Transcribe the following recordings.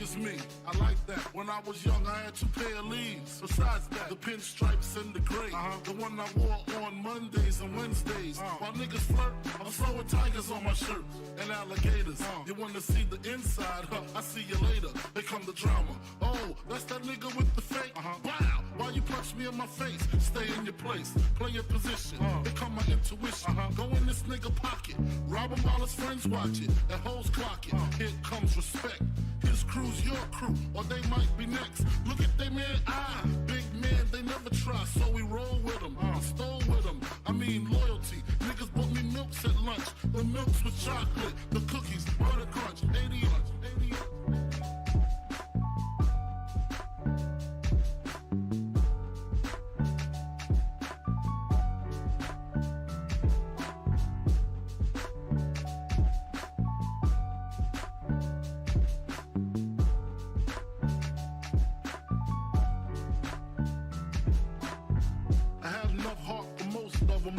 as me. I like that. When I was young, I had 2 pair of leaves. Besides that, the pinstripes and the gray. The one I wore on Mondays and Wednesdays. While niggas flirt, I'm throwing tigers on my shirt and alligators. You wanna see the inside? I see you later. They come the drama. Oh, that's that nigga with the fake. Wow, why you punch me in my face? Stay in your place, play your position. Here come my intuition. Go in this nigga pocket, rob him while his friends watch it. That hoes clock it. Here comes respect. His crew's your crew, or they might be next. Look at they man, big man, they never try, so we roll with them. I stole with them. I mean loyalty. Niggas bought me milks at lunch. The milks with chocolate, the cookies, butter crunch, 80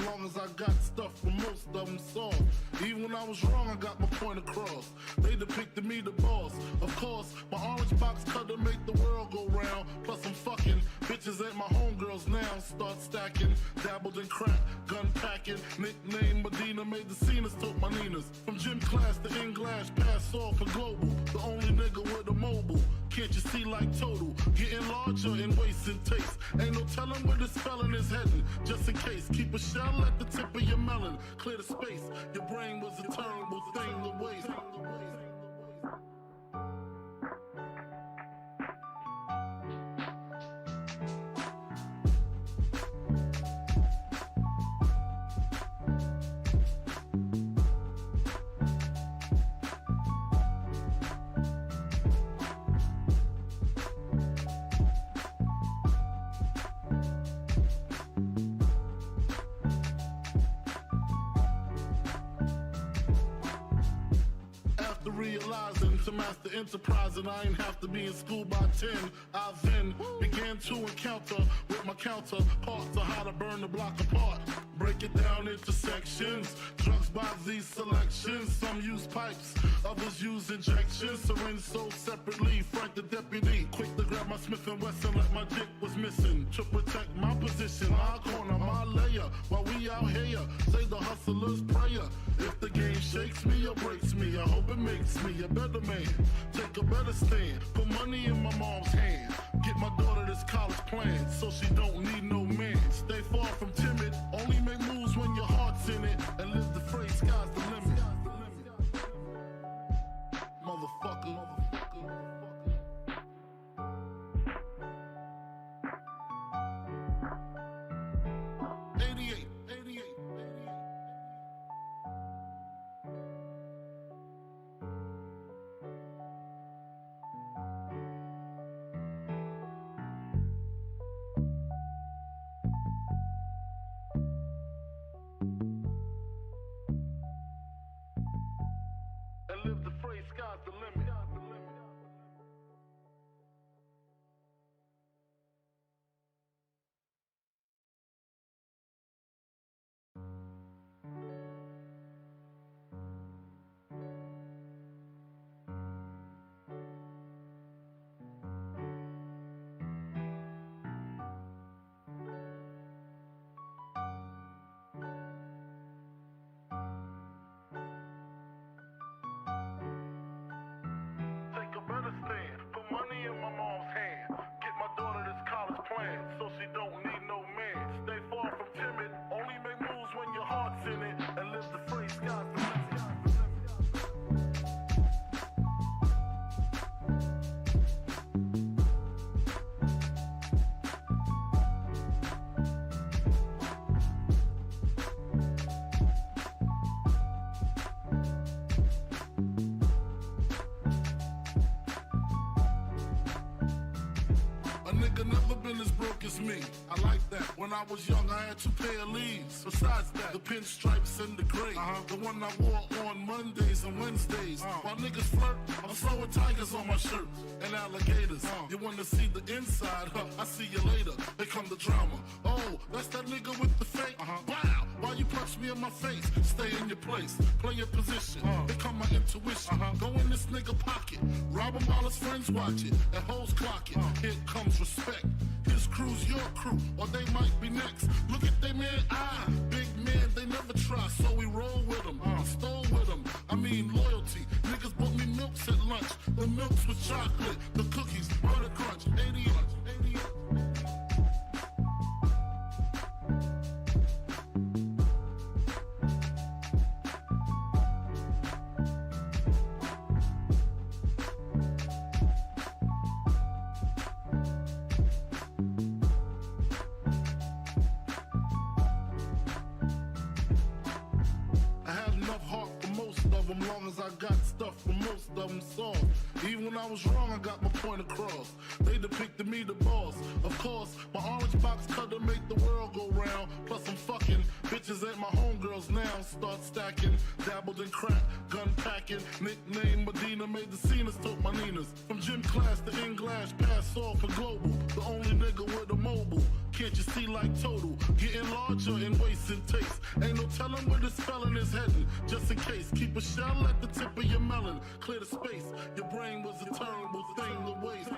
long as I got stuff for most of them soft. Even when I was wrong, I got my point across. They depicted me the boss. Of course, my orange box cutter make the world go round. Plus I'm fucking bitches ain't my homegirls now. Start stacking, dabbled in crack, gun packing. Nickname Medina, made the scenes, took my Ninas. From gym class to in-glass, pass off for global. The only nigga with a mobile. Can't you see like total? Getting larger in waist and taste. Ain't no telling where this felon is heading. Just in case, keep a shell at the tip of your melon. Clear the space. Your brain was a terrible thing to waste. Realizing to master enterprise and I ain't have to be in school by 10. I then began to encounter with my counterparts of how to burn the block apart. Break it down into sections. Drugs by these selections. Some use pipes, others use injections. Syringe sold separately. Frank the deputy, quick to grab my Smith & Wesson like my dick was missing. To protect my position, my corner, my layer. While we out here, say the hustler's prayer. If the game shakes me or breaks me, I hope it makes me a better man. Take a better stand, put money in my mom's hand. Get my daughter this college plan, so she don't need no man. Stay far from timid, only make moves when your heart's in it. And live the phrase, sky's the limit. Motherfucker. 88. And live the phrase, sky's the limit. Put money in my mom's hand. Get my daughter this college plan, so she don't need no man. Stay far from timid, only make moves when your heart's in it. And live the phrase, sky's the limit. A nigga never been as broke as me. I like that. When I was young, I had 2 pair of leaves. Besides that, the pinstripes and the gray. The one I wore on Mondays and Wednesdays. While niggas flirt, I'm throwing tigers on my shirt and alligators. You wanna see the inside? I see you later. Here come the drama. Oh, that's that nigga with the fake. Wow, why Why you punch me in my face? Stay in your place, play your position, become my intuition. Go in this nigga pocket, rob him while his friends watch it, and hoes clock it. Here comes respect. His crew's your crew, or they might be next. Look at they man, big man, they never try, so we roll with them, stole with them. I mean loyalty. Niggas bought me milks at lunch. The milks with chocolate, the cookies, butter crunch, 80 lunch, 80 lunch. Long as I got stuff for most of them solved. Even when I was wrong, I got my point across. They depicted me the boss. Of course, my orange box cutter make the world go round. Plus I'm fucking bitches ain't my homegirls now. Start stacking, dabbled in crack, gun packing. Nickname Medina, made the scenes, took my Ninas. From gym class to in-glass, pass off for global. The only nigga with a mobile. Can't you see like total? Getting larger in waist and taste. Ain't no telling where this felon is heading. Just in case, keep a shell at the tip of your melon. Clear the space. Your brain was a terrible thing to waste.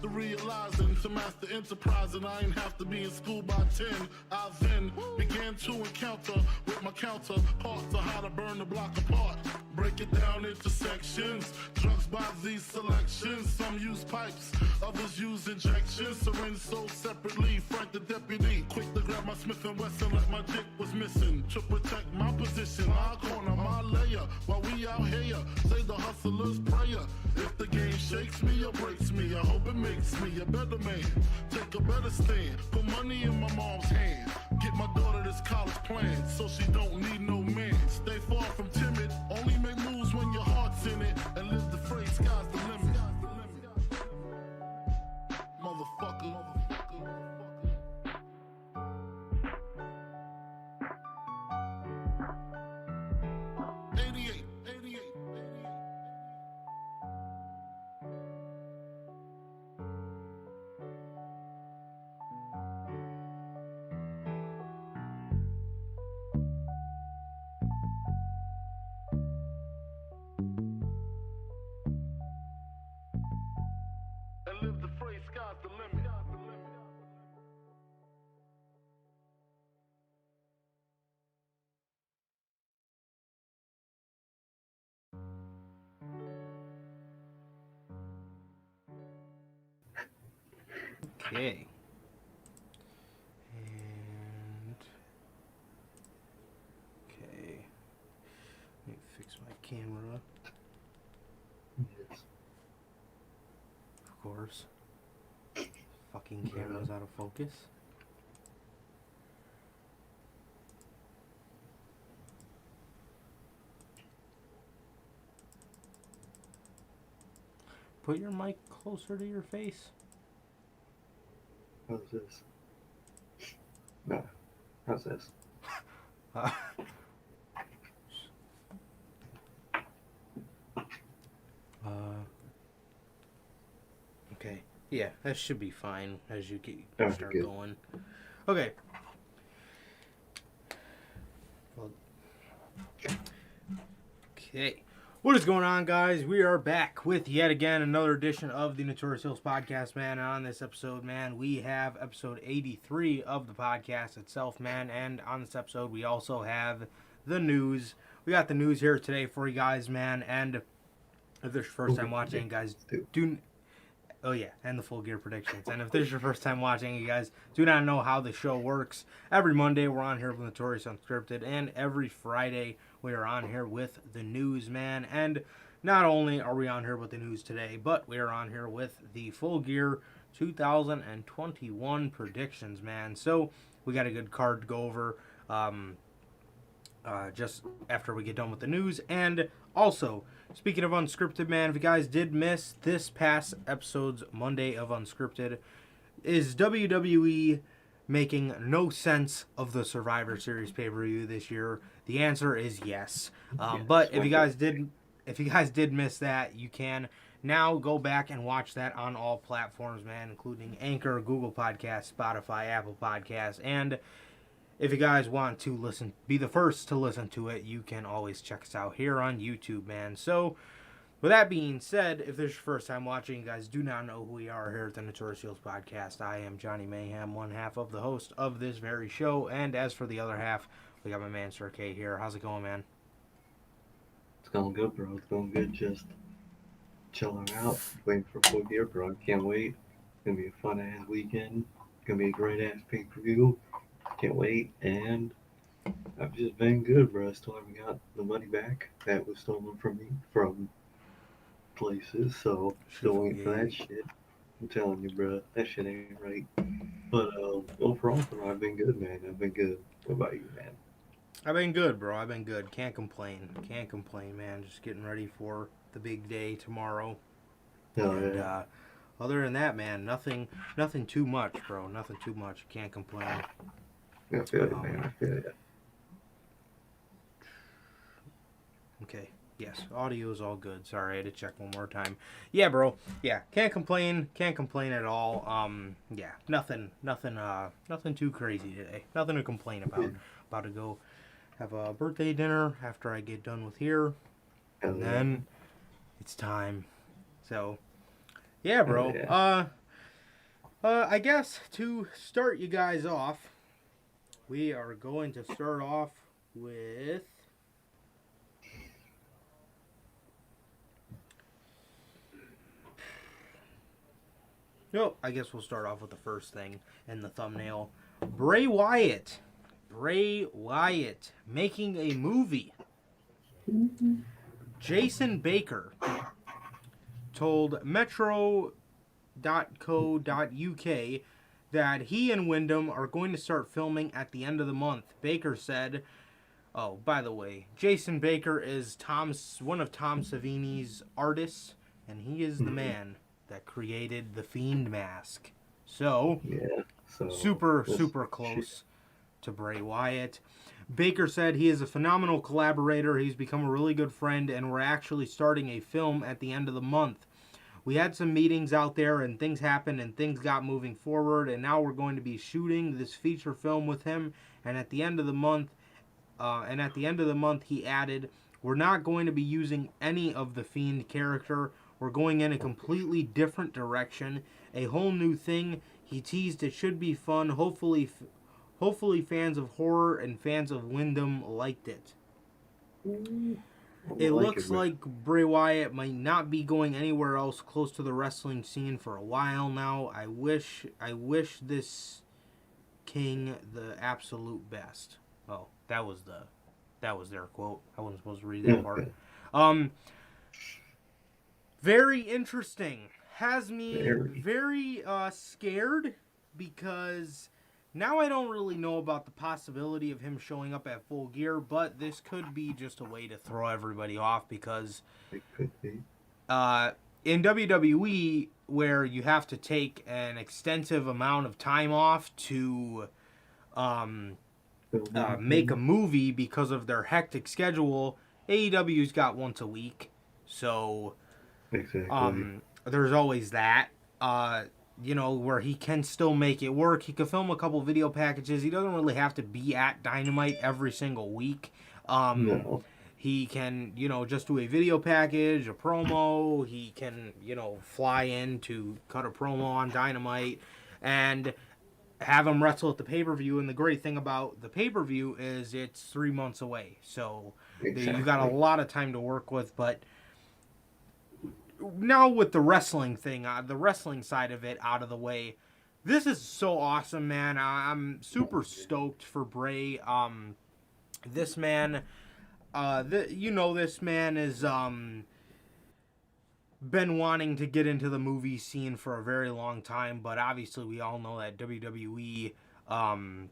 Realizing to master enterprise and I ain't have to be in school by 10. I then began to encounter with my counterparts of how to burn the block apart. Break it down into sections. Drugs by these selections. Some use pipes, others use injections. Syringe sold separately. Frank the deputy, quick to grab my Smith & Wesson like my dick was missing. To protect my position, I corner my layer while we out here. Say the hustler's prayer. If the game shakes me or breaks me, I hope it makes me a better man. Take a better stand. Put money in my mom's hand. Get my daughter this college plan so she don't need no man. Stay far from timid. Only make moves when your heart's in it. And live the phrase, sky's the limit. Motherfucker. 88. And live the phrase, sky's the limit. Okay. And okay. Let me fix my camera. Yes. Of course. Fucking camera's out of focus. Put your mic closer to your face. How's this? No. How's this? Okay. Yeah, that should be fine as you start good. going. Okay. Well, okay. What is going on, guys? We are back with yet again another edition of the Notorious podcast, man. And on this episode, man, we have episode 83 of the podcast itself, man. And on this episode, we also have the news. We got the news here today for you guys, man. And if this is your first time watching, guys, oh yeah, and the full gear predictions. And if this is your first time watching, you guys do not know how the show works. Every Monday, we're on here with Notorious Unscripted, and every Friday, we are on here with the news, man. And not only are we on here with the news today, but we are on here with the full gear 2021 predictions, man. So we got a good card to go over. just after we get done with the news. And also, speaking of Unscripted, man, if you guys did miss this past episode's Monday of Unscripted, is WWE making no sense of the Survivor Series pay-per-view this year? The answer is yes. But if you guys did miss that, you can now go back and watch that on all platforms, man, including Anchor, Google Podcasts, Spotify, Apple Podcasts, and if you guys want to be the first to listen to it, you can always check us out here on YouTube, man. So, with that being said, if this is your first time watching, you guys do not know who we are here at the Notorious Podcast. I am Johnny Mayhem, one half of the host of this very show, and as for the other half, we got my man Sir K here. How's it going, man? It's going good, bro. It's going good. Just chilling out, waiting for Full Gear, bro. Can't wait. It's gonna be a fun ass weekend. Gonna be a great ass pay-per-view. Can't wait. And I've just been good, bro. I still haven't got the money back that was stolen from me from places, so still waiting for that shit. I'm telling you, bro, that shit ain't right. But overall, bro, I've been good, man. I've been good. What about you, man? I've been good, bro. I've been good. Can't complain, man. Just getting ready for the big day tomorrow. And other than that, man, nothing too much, bro. Nothing too much. Can't complain. I feel you, man. I feel you. Okay. Yes, audio is all good. Sorry, I had to check one more time. Yeah, bro. Yeah, can't complain. Can't complain at all. Yeah, nothing too crazy today. Nothing to complain about. About to go have a birthday dinner after I get done with here, and then it's time. So, yeah, bro. I guess to start you guys off, we are going to start off with. Nope, I guess we'll start off with the first thing in the thumbnail. Bray Wyatt making a movie. Jason Baker told Metro.co.uk that he and Wyndham are going to start filming at the end of the month. Baker said, oh, by the way, Jason Baker is one of Tom Savini's artists, and he is the man that created the Fiend mask. So, super close to Bray Wyatt. Baker said he is a phenomenal collaborator. He's become a really good friend, and we're actually starting a film at the end of the month. We had some meetings out there, and things happened, and things got moving forward, and now we're going to be shooting this feature film with him. And at the end of the month, he added, we're not going to be using any of the Fiend character. We're going in a completely different direction, a whole new thing. He teased it should be fun. Hopefully fans of horror and fans of Wyndham liked it. It looks like Bray Wyatt might not be going anywhere else close to the wrestling scene for a while now. I wish this king the absolute best. Oh, that was their quote. I wasn't supposed to read that part. Very interesting. Has me very scared because now I don't really know about the possibility of him showing up at Full Gear, but this could be just a way to throw everybody off because it could be. In WWE, where you have to take an extensive amount of time off to make a movie because of their hectic schedule, AEW's got once a week, so there's always that. Where he can still make it work. He could film a couple video packages. He doesn't really have to be at Dynamite every single week. No. He can, just do a video package, a promo. He can, fly in to cut a promo on Dynamite and have him wrestle at the pay-per-view. And the great thing about the pay-per-view is it's 3 months away. So you got a lot of time to work with, but now with the wrestling thing, the wrestling side of it out of the way, this is so awesome, man. I'm super stoked for Bray. This man, this man has been wanting to get into the movie scene for a very long time, but obviously we all know that WWE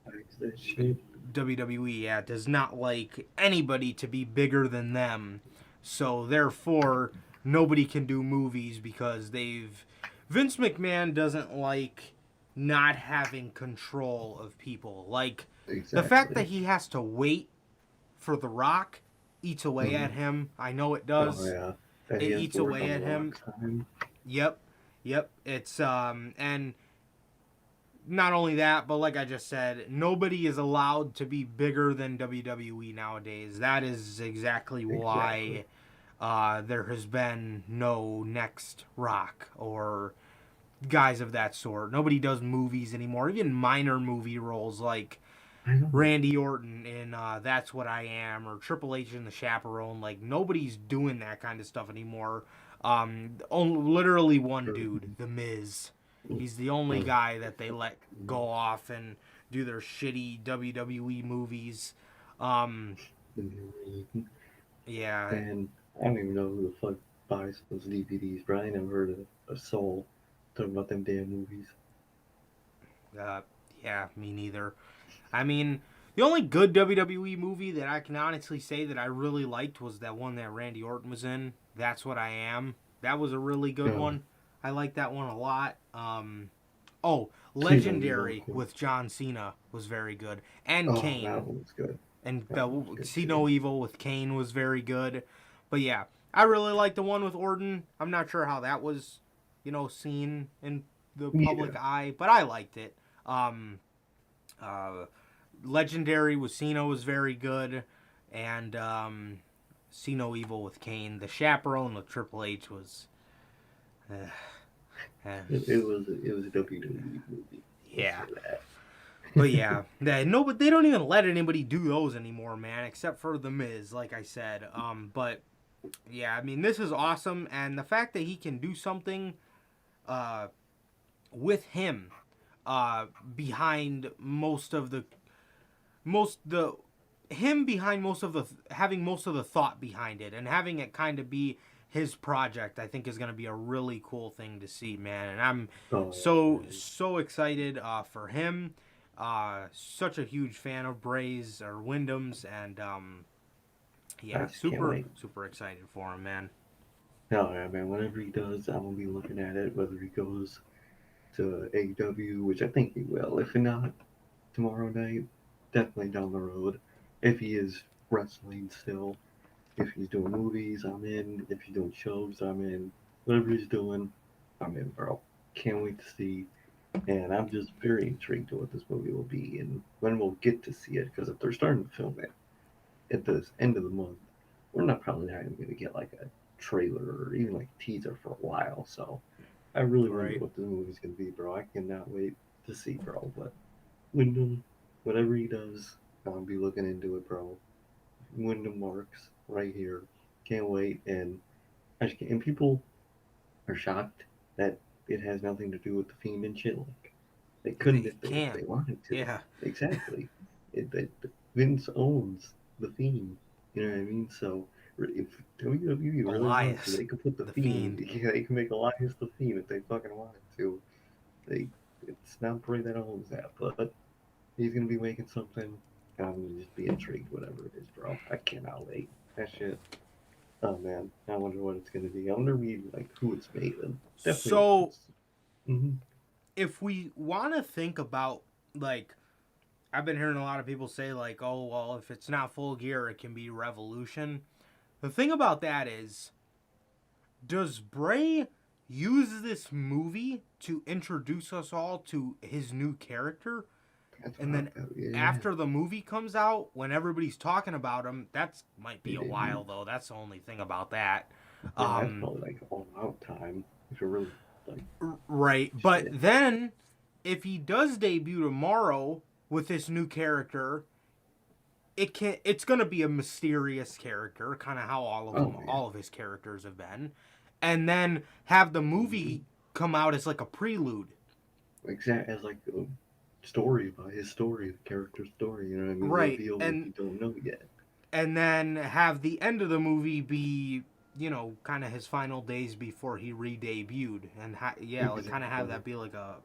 Likes that shit. WWE, yeah, does not like anybody to be bigger than them. So therefore, nobody can do movies because they've Vince McMahon doesn't like not having control of people. Like the fact that Exactly. he has to wait for The Rock eats away Mm-hmm. at him. I know it Oh does. yeah. That It he has eats to work away on the at him. Rock's time. Yep. Yep. It's and not only that, but like I just said, nobody is allowed to be bigger than WWE nowadays. That is exactly Exactly. why there has been no next Rock or guys of that sort. Nobody does movies anymore, even minor movie roles like I know. Randy Orton in That's What I Am or Triple H in The Chaperone. Like, nobody's doing that kind of stuff anymore. Literally one True. dude, The Miz. He's the only Mm. guy that they let go off and do their shitty WWE movies. Um, yeah, And I don't even know who the fuck buys those DVDs, bro. I ain't never heard of a soul talking about them damn movies. uh, yeah, me neither. I mean, the only good WWE movie that I can honestly say that I really liked was that one that Randy Orton was in. That's What I Am. That was a really good No, one. I like that one a lot. Oh, Kino Evil. Legendary with John Cena was very good, and Oh, that Kane, one was good. and That one was good See too. No Evil with Kane was very good. But yeah, I really like the one with Orton. I'm not sure how that was, seen in the Yeah, public eye, but I liked it. Um, uh, Legendary with Cena was very good, and See No Evil with Kane. The Chaperone with Triple H was, uh, uh, it was a WWE movie. Let's yeah. say that. But yeah, no, but they don't even let anybody do those anymore, man, except for The Miz, like I said. But yeah, I mean, this is awesome, and the fact that he can do something uh, with him uh, behind most the him behind most of the having most of the thought behind it and having it kind of be his project, I think is going to be a really cool thing to see, man. And I'm Oh yeah, so excited for him. Such a huge fan of Bray's or Wyndham's, and I yeah, just can't super wait. super excited for him, man. Oh yeah, man. Whenever he does, I'm gonna be looking at it. Whether he goes to AEW, which I think he will. If not tomorrow night, definitely down the road. If he is wrestling still, if he's doing movies, I'm in. If he's doing shows, I'm in. Whatever he's doing, I'm in, bro. Can't wait to see. And I'm just very intrigued to what this movie will be and when we'll get to see it. Because if they're starting to film it at the end of the month, we're not probably not even going to get like a trailer or even like a teaser for a while. So I really wonder Right. what this movie's going to be, bro. I cannot wait to see, bro. But Wyndham, whatever he does, I'll be looking into it, bro. Wyndham Marks right here. Can't wait. And I just can't, and people are shocked that it has nothing to do with the Fiend and shit. Like they couldn't They if they can't. wanted to. Yeah. Exactly. Vince owns the Fiend. You know what I mean? So if WWE really wants to, Elias, they could put the the Fiend. Fiend. Yeah, they can make Elias the Fiend if they fucking wanted to. They it's not Bray that owns that, but he's gonna be making something. And I'm gonna just be intrigued, whatever it is, bro. I cannot wait. That shit. Oh man, I wonder what it's gonna be. I wonder read like who it's made of. Definitely. So Mm-hmm. if we want to think about like I've been hearing a lot of people say like, oh well, if it's not Full Gear, it can be Revolution. The thing about that is, does Bray use this movie to introduce us all to his new character? That's And then yeah. after the movie comes out, when everybody's talking about him, that's might be They a debut. while though. That's the only thing about that. Yeah, that's Um, probably like all out time. If you're really like right, but shit. then if he does debut tomorrow with this new character, it's gonna be a mysterious character, kind of how Oh yeah. all of his characters have been, and then have the movie come out as like a prelude. Exact as like a story about his story, the character's story. You know what I mean? Right, Reveal what you don't know yet. and then have the end of the movie be kind of his final days before he re-debuted, and yeah, like kind of have Exactly. that be like a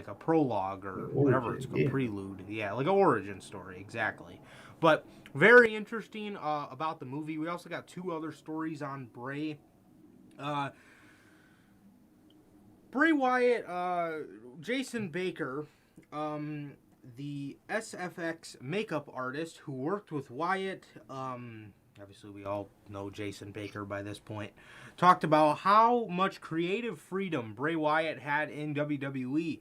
a prologue or An whatever it's origin, called, yeah. prelude. Yeah, like an origin story, exactly. But very interesting about the movie. We also got 2 other stories on Bray. Bray Wyatt, Jason Baker, the SFX makeup artist who worked with Wyatt, obviously we all know Jason Baker by this point, talked about how much creative freedom Bray Wyatt had in WWE.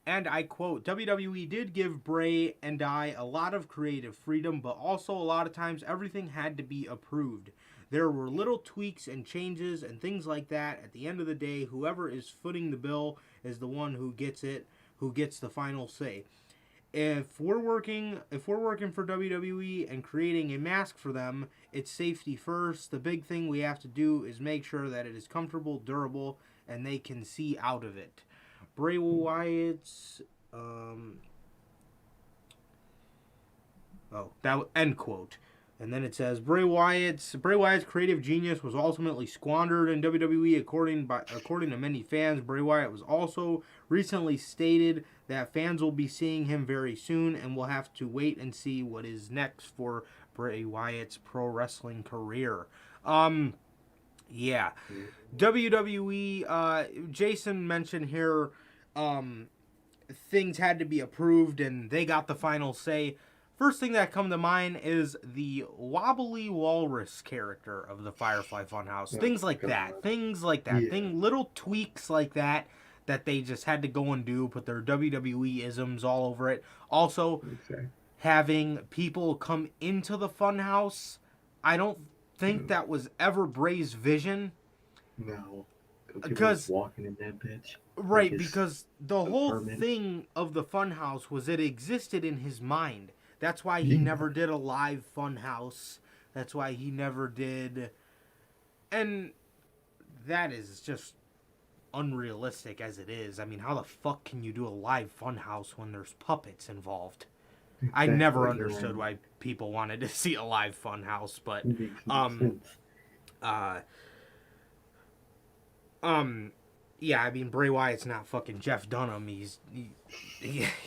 And I quote, WWE did give Bray and I a lot of creative freedom, but also a lot of times everything had to be approved. There were little tweaks and changes and things like that. At the end of the day, whoever is footing the bill is the one who gets it, who gets the final say. If we're working for WWE and creating a mask for them, it's safety first. The big thing we have to do is make sure that it is comfortable, durable, and they can see out of it. Bray Wyatt's end quote. And then it says Bray Wyatt's creative genius was ultimately squandered in WWE according to many fans. Bray Wyatt was also recently stated that fans will be seeing him very soon, and we'll have to wait and see what is next for Bray Wyatt's pro wrestling career. Yeah. WWE, Jason mentioned here, things had to be approved and they got the final say. First thing that come to mind is the wobbly walrus character of the Firefly Funhouse. Oh, things like God. that. Things like that. Yeah. Little tweaks like that they just had to go and do, put their WWE isms all over it. Also, Okay. having people come into the Funhouse, I don't think that was ever Bray's vision. No. Because walking in that bitch. right, Like, it's because the whole permanent. thing of the Funhouse was it existed in his mind. That's why he Yeah. never did a live Funhouse. That's why he never did. And that is just unrealistic as it is. I mean, how the fuck can you do a live Funhouse when there's puppets involved? I Exactly, never you're understood right. why people wanted to see a live Funhouse, but It makes no sense. Yeah, I mean Bray Wyatt's not fucking Jeff Dunham. He's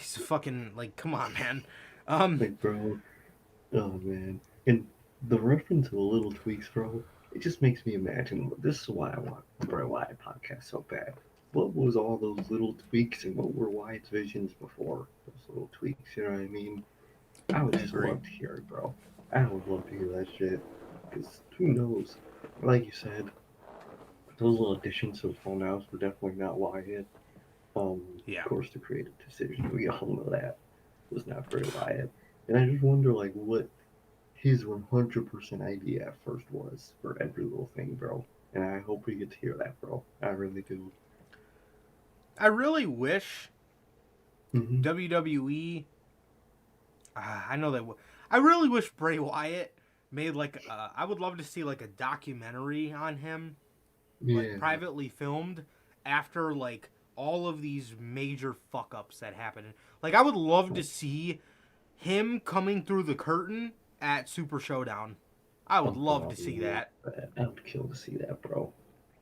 fucking like, come on, man. Like, bro, oh man. And the reference to the little tweaks, bro, it just makes me imagine. This is why I want the Bray Wyatt podcast so bad. What was all those little tweaks and what were Wyatt's visions before those little tweaks? You know what I mean? I would just agree. love to hear it, bro. I would love to hear that shit. Because who knows? Like you said, those little additions to the phone house were definitely not Wyatt. Yeah. Of course, the creative decision, we all know that, was not Bray Wyatt. And I just wonder, like, what his 100% idea at first was for every little thing, bro. And I hope we get to hear that, bro. I really do. I really wish Mm-hmm. WWE. I know that. I really wish Bray Wyatt made like. I would love to see like a documentary on him, like Yeah. privately filmed after like all of these major fuck ups that happened. Like I would love to see him coming through the curtain at Super Showdown. I would love to see that. I would kill to see that, bro.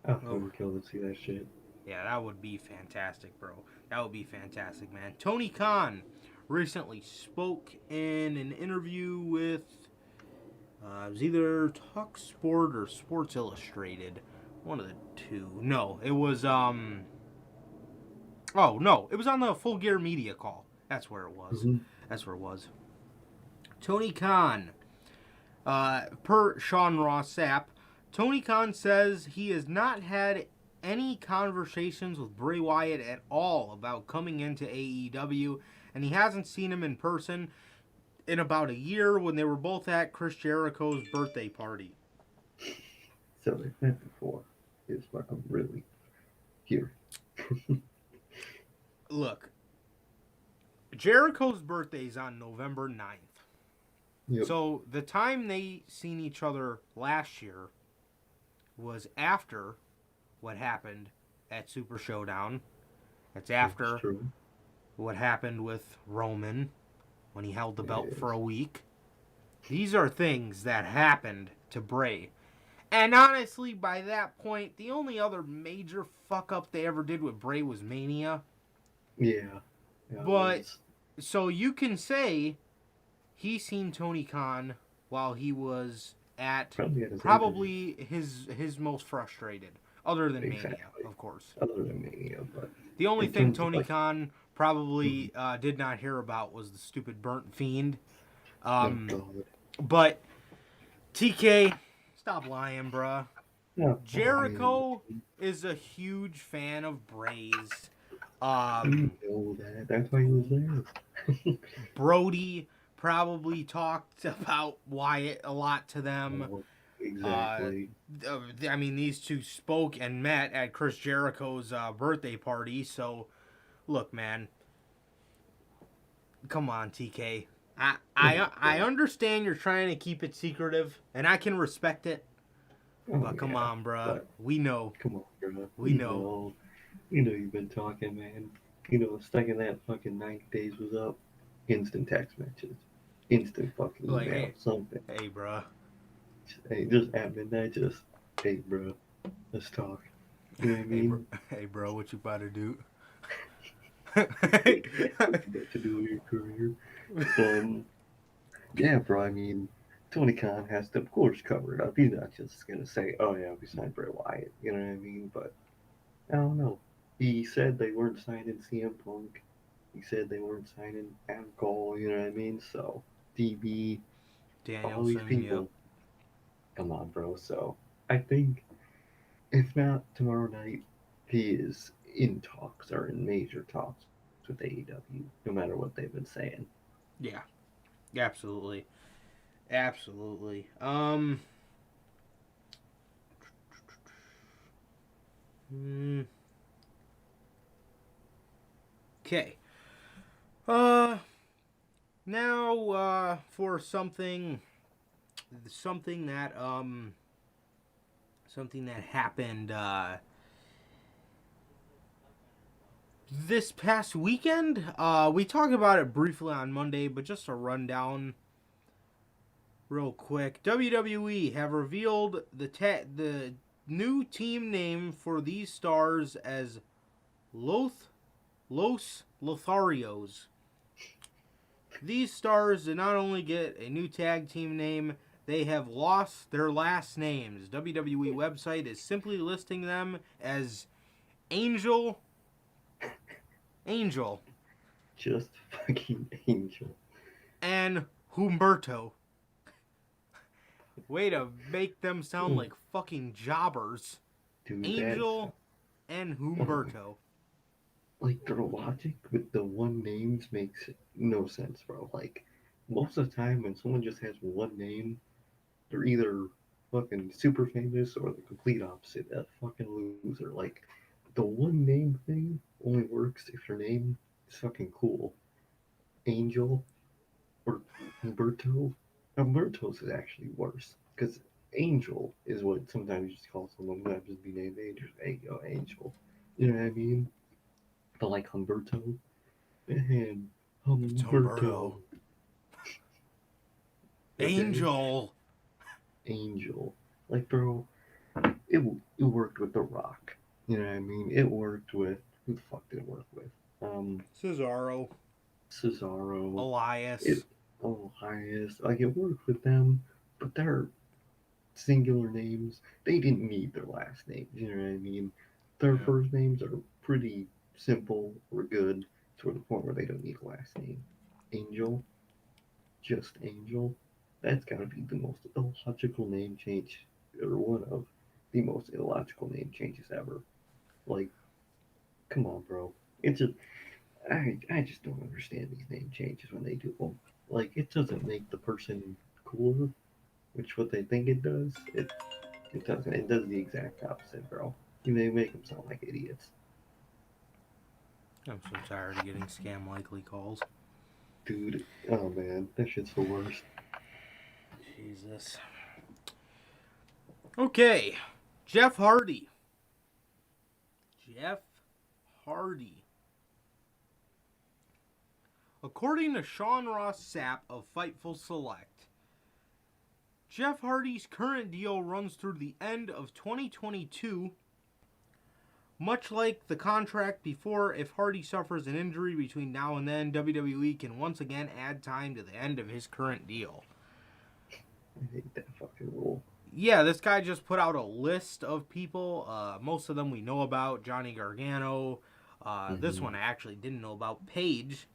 I would Oh. fucking kill to see that shit. Yeah, that would be fantastic, bro. That would be fantastic, man. Tony Khan recently spoke in an interview with it was either Talk Sport or Sports Illustrated. One of the two. No, it was oh no, it was on the Full Gear Media call. That's where it was. Mm-hmm. That's where it was. Tony Khan. Per Sean Ross Sapp, Tony Khan says he has not had any conversations with Bray Wyatt at all about coming into AEW, and he hasn't seen him in person in about a year when they were both at Chris Jericho's birthday party. So they've met before. Is what I'm really here. Look, Jericho's birthday's on November 9th. Yep. So the time they seen each other last year was after what happened at Super Showdown. It's after That's true. what happened with Roman when he held the belt Yes. for a week. These are things that happened to Bray. And honestly, by that point, the only other major fuck up they ever did with Bray was Mania. Yeah. Yeah, But so you can say he's seen Tony Khan while he was at probably at his injuries. probably his most frustrated, other than Mania, Exactly. of course. Other than Mania, but The only in thing terms of Tony like, Khan probably did not hear about was the stupid burnt fiend. oh god, But TK, stop lying, bruh. not lying. Jericho is a huge fan of Bray's. You know that. That's why he was there. Brody probably talked about Wyatt a lot to them. Oh, Uh, exactly. I mean, these two spoke and met at Chris Jericho's birthday party. So, look, man, come on, TK. I understand you're trying to keep it secretive, and I can respect it. Oh, But come yeah, on, bruh. but We know. come on, bro. We know. You know you've been talking, man. You know, the second that fucking 90 days was up, instant text messages, instant fucking Like, email, hey, something. hey, bruh. Hey, just at midnight, just, hey, bro, let's talk. You know what I Hey, bro. mean? Hey, bro. What you about to do? Hey, man, what you about to do with your career? Um, yeah, bro, I mean, Tony Khan has to, of course, cover it up. He's not just gonna say, oh, yeah, we signed Bray Wyatt. You know what I mean? But I don't know. He said they weren't signing CM Punk. He said they weren't signing Adam Cole, you know what I mean? So, DB, all these Danielson, yep. people. Come on, bro. So, I think, if not tomorrow night, he is in talks or in major talks with AEW, no matter what they've been saying. Yeah. Absolutely. Absolutely. Mm, okay. Uh Now for something that something that happened this past weekend. We talked about it briefly on Monday, but just a rundown real quick. WWE have revealed the new team name for these stars as Los Lotharios. These stars did not only get a new tag team name, they have lost their last names. WWE website is simply listing them as Angel, Angel, Just fucking Angel. and Humberto. Way to make them sound like fucking jobbers. Dude, that's. Angel and Oh, Humberto. like, their logic with the one names makes no sense, bro. Like, most of the time when someone just has one name, they're either fucking super famous or the complete opposite, a fucking loser. Like, the one name thing only works if your name is fucking cool. Angel or Humberto. Humberto's is actually worse because Angel is what sometimes you just call someone who happens to be named Angel. Hey, yo, Angel. You know what I mean? But like Humberto, man, It's Humberto. Humberto. Okay, Angel. Angel. Like, bro, it worked with The Rock. You know what I mean? It worked with who the fuck did it work with? Cesaro. Cesaro. It Elias. Elias. Like, it worked with them, but their singular names, they didn't need their last names. You know what I mean? Their Yeah. first names are pretty simple or good to the point where they don't need a last name. Angel, just Angel. That's gotta be the most illogical name change, or one of the most illogical name changes ever. Like, come on, bro. It's just I just don't understand these name changes when they do them. Like, it doesn't make the person cooler, which what they think it does. It doesn't. It does the exact opposite, bro. They make them sound like idiots. I'm so tired of getting scam likely calls. Dude, oh man, that shit's the worst. Jesus. Okay. Jeff Hardy. Jeff Hardy. According to Sean Ross Sapp of Fightful Select, Jeff Hardy's current deal runs through the end of 2022, Much like the contract before, if Hardy suffers an injury between now and then, WWE can once again add time to the end of his current deal. I hate that fucking rule. Yeah, this guy just put out a list of people. Most of them we know about. Johnny Gargano. This one I actually didn't know about. Paige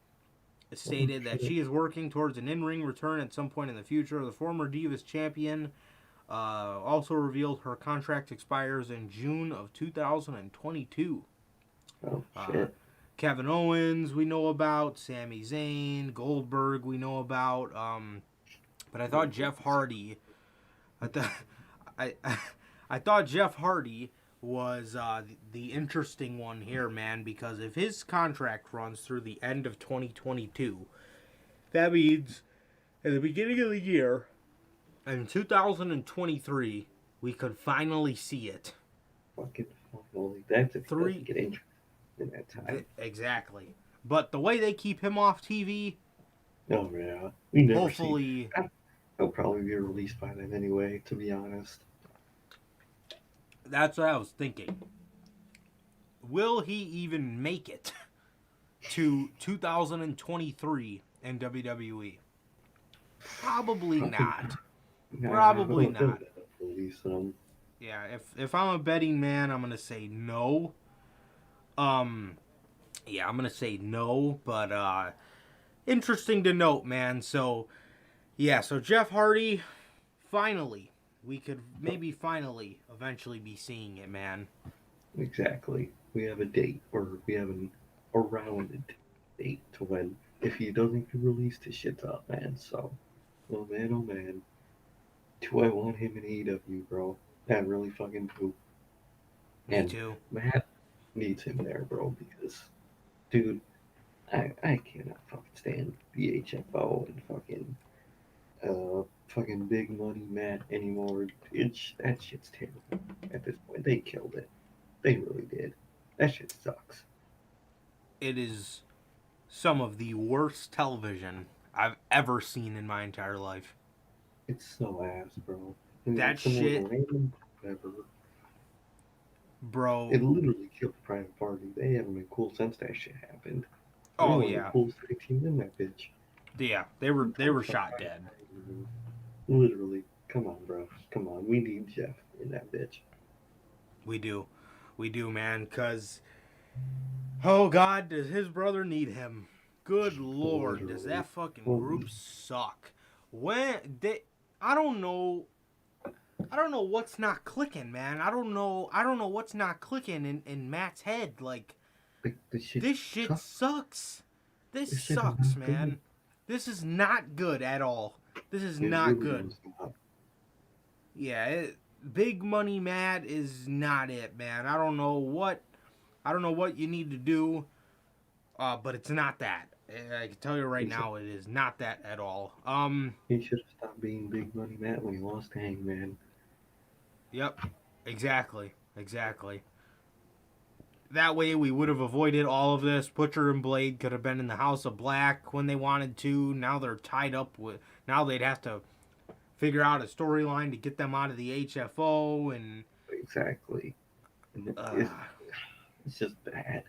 stated that she is working towards an in-ring return at some point in the future. The former Divas champion also revealed her contract expires in June of 2022. Oh, shit. Kevin Owens we know about. Sami Zayn. Goldberg we know about. But I thought Jeff Hardy... I thought Jeff Hardy was the interesting one here, man, because if his contract runs through the end of 2022, that means at the beginning of the year, in 2023, we could finally see it. Fucking finally. That's if he doesn't get injured in that time. Exactly. But the way they keep him off TV, Oh, yeah. We never hopefully... He'll probably be released by then anyway, to be honest. That's what I was thinking. Will he even make it to 2023 in WWE? Probably not. Probably not. Release him. Yeah, if I'm a betting man, I'm gonna say no. Yeah, I'm gonna say no, but interesting to note, man. So, yeah, so Jeff Hardy, finally, we could maybe finally eventually be seeing it, man. Exactly. We have a date, or we have an around date to when, if he doesn't get released, his shit's up, man. So, oh man. Do I want him in AEW, bro? I really fucking do. Me too. Matt needs him there, bro, because, dude, I cannot fucking stand the HFO and fucking big money Matt anymore. That shit's terrible. At this point, they killed it. They really did. That shit sucks. It is some of the worst television I've ever seen in my entire life. It's so ass, bro. That shit, random, whatever. bro. It literally killed Private Party. They haven't been cool since that shit happened. Oh They were yeah, the coolest tag team in that bitch. yeah. They were shot dead. Literally. Come on, bro. Come on. We need Jeff in that bitch. We do, man. Cause, oh God, does his brother need him? Good Lord, Literally. does that fucking group suck? I don't know what's not clicking, man. I don't know what's not clicking in Matt's head. Like, this shit sucks. This sucks, man. Good. This is not good at all. This is not good. Yeah, big money Matt is not it, man. I don't know what you need to do, but it's not that. I can tell you right now, it is not that at all. He should have stopped being big money Matt when he lost to Hangman. Yep, exactly. That way we would have avoided all of this. Butcher and Blade could have been in the House of Black when they wanted to. Now they're tied up with... Now they'd have to figure out a storyline to get them out of the HFO and... Exactly. And it's just bad.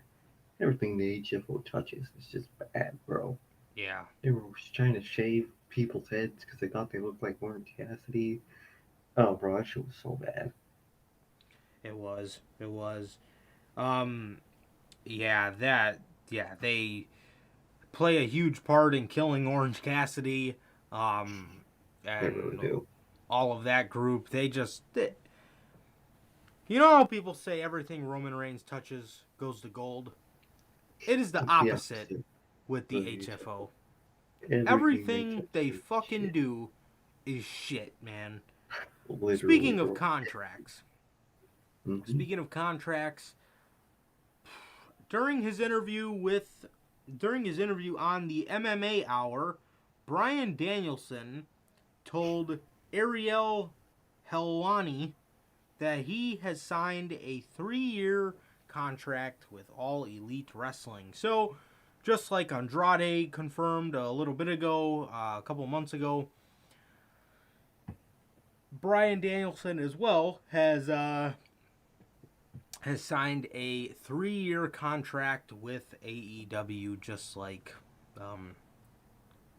Everything the HFO touches is just bad, bro. Yeah. They were trying to shave people's heads because they thought they looked like Orange Cassidy. Oh, bro, that shit was so bad. It was. They play a huge part in killing Orange Cassidy. And They really do. All of that group, you know how people say everything Roman Reigns touches goes to gold? It is the opposite with the HFO. Everything they fucking do is shit, man. Literally, Speaking bro. of contracts, during his interview on the MMA Hour, Bryan Danielson told Ariel Helwani that he has signed a 3-year contract with All Elite Wrestling. So, just like Andrade confirmed a little bit ago, a couple months ago, Bryan Danielson as well has has signed a 3-year contract with AEW, just like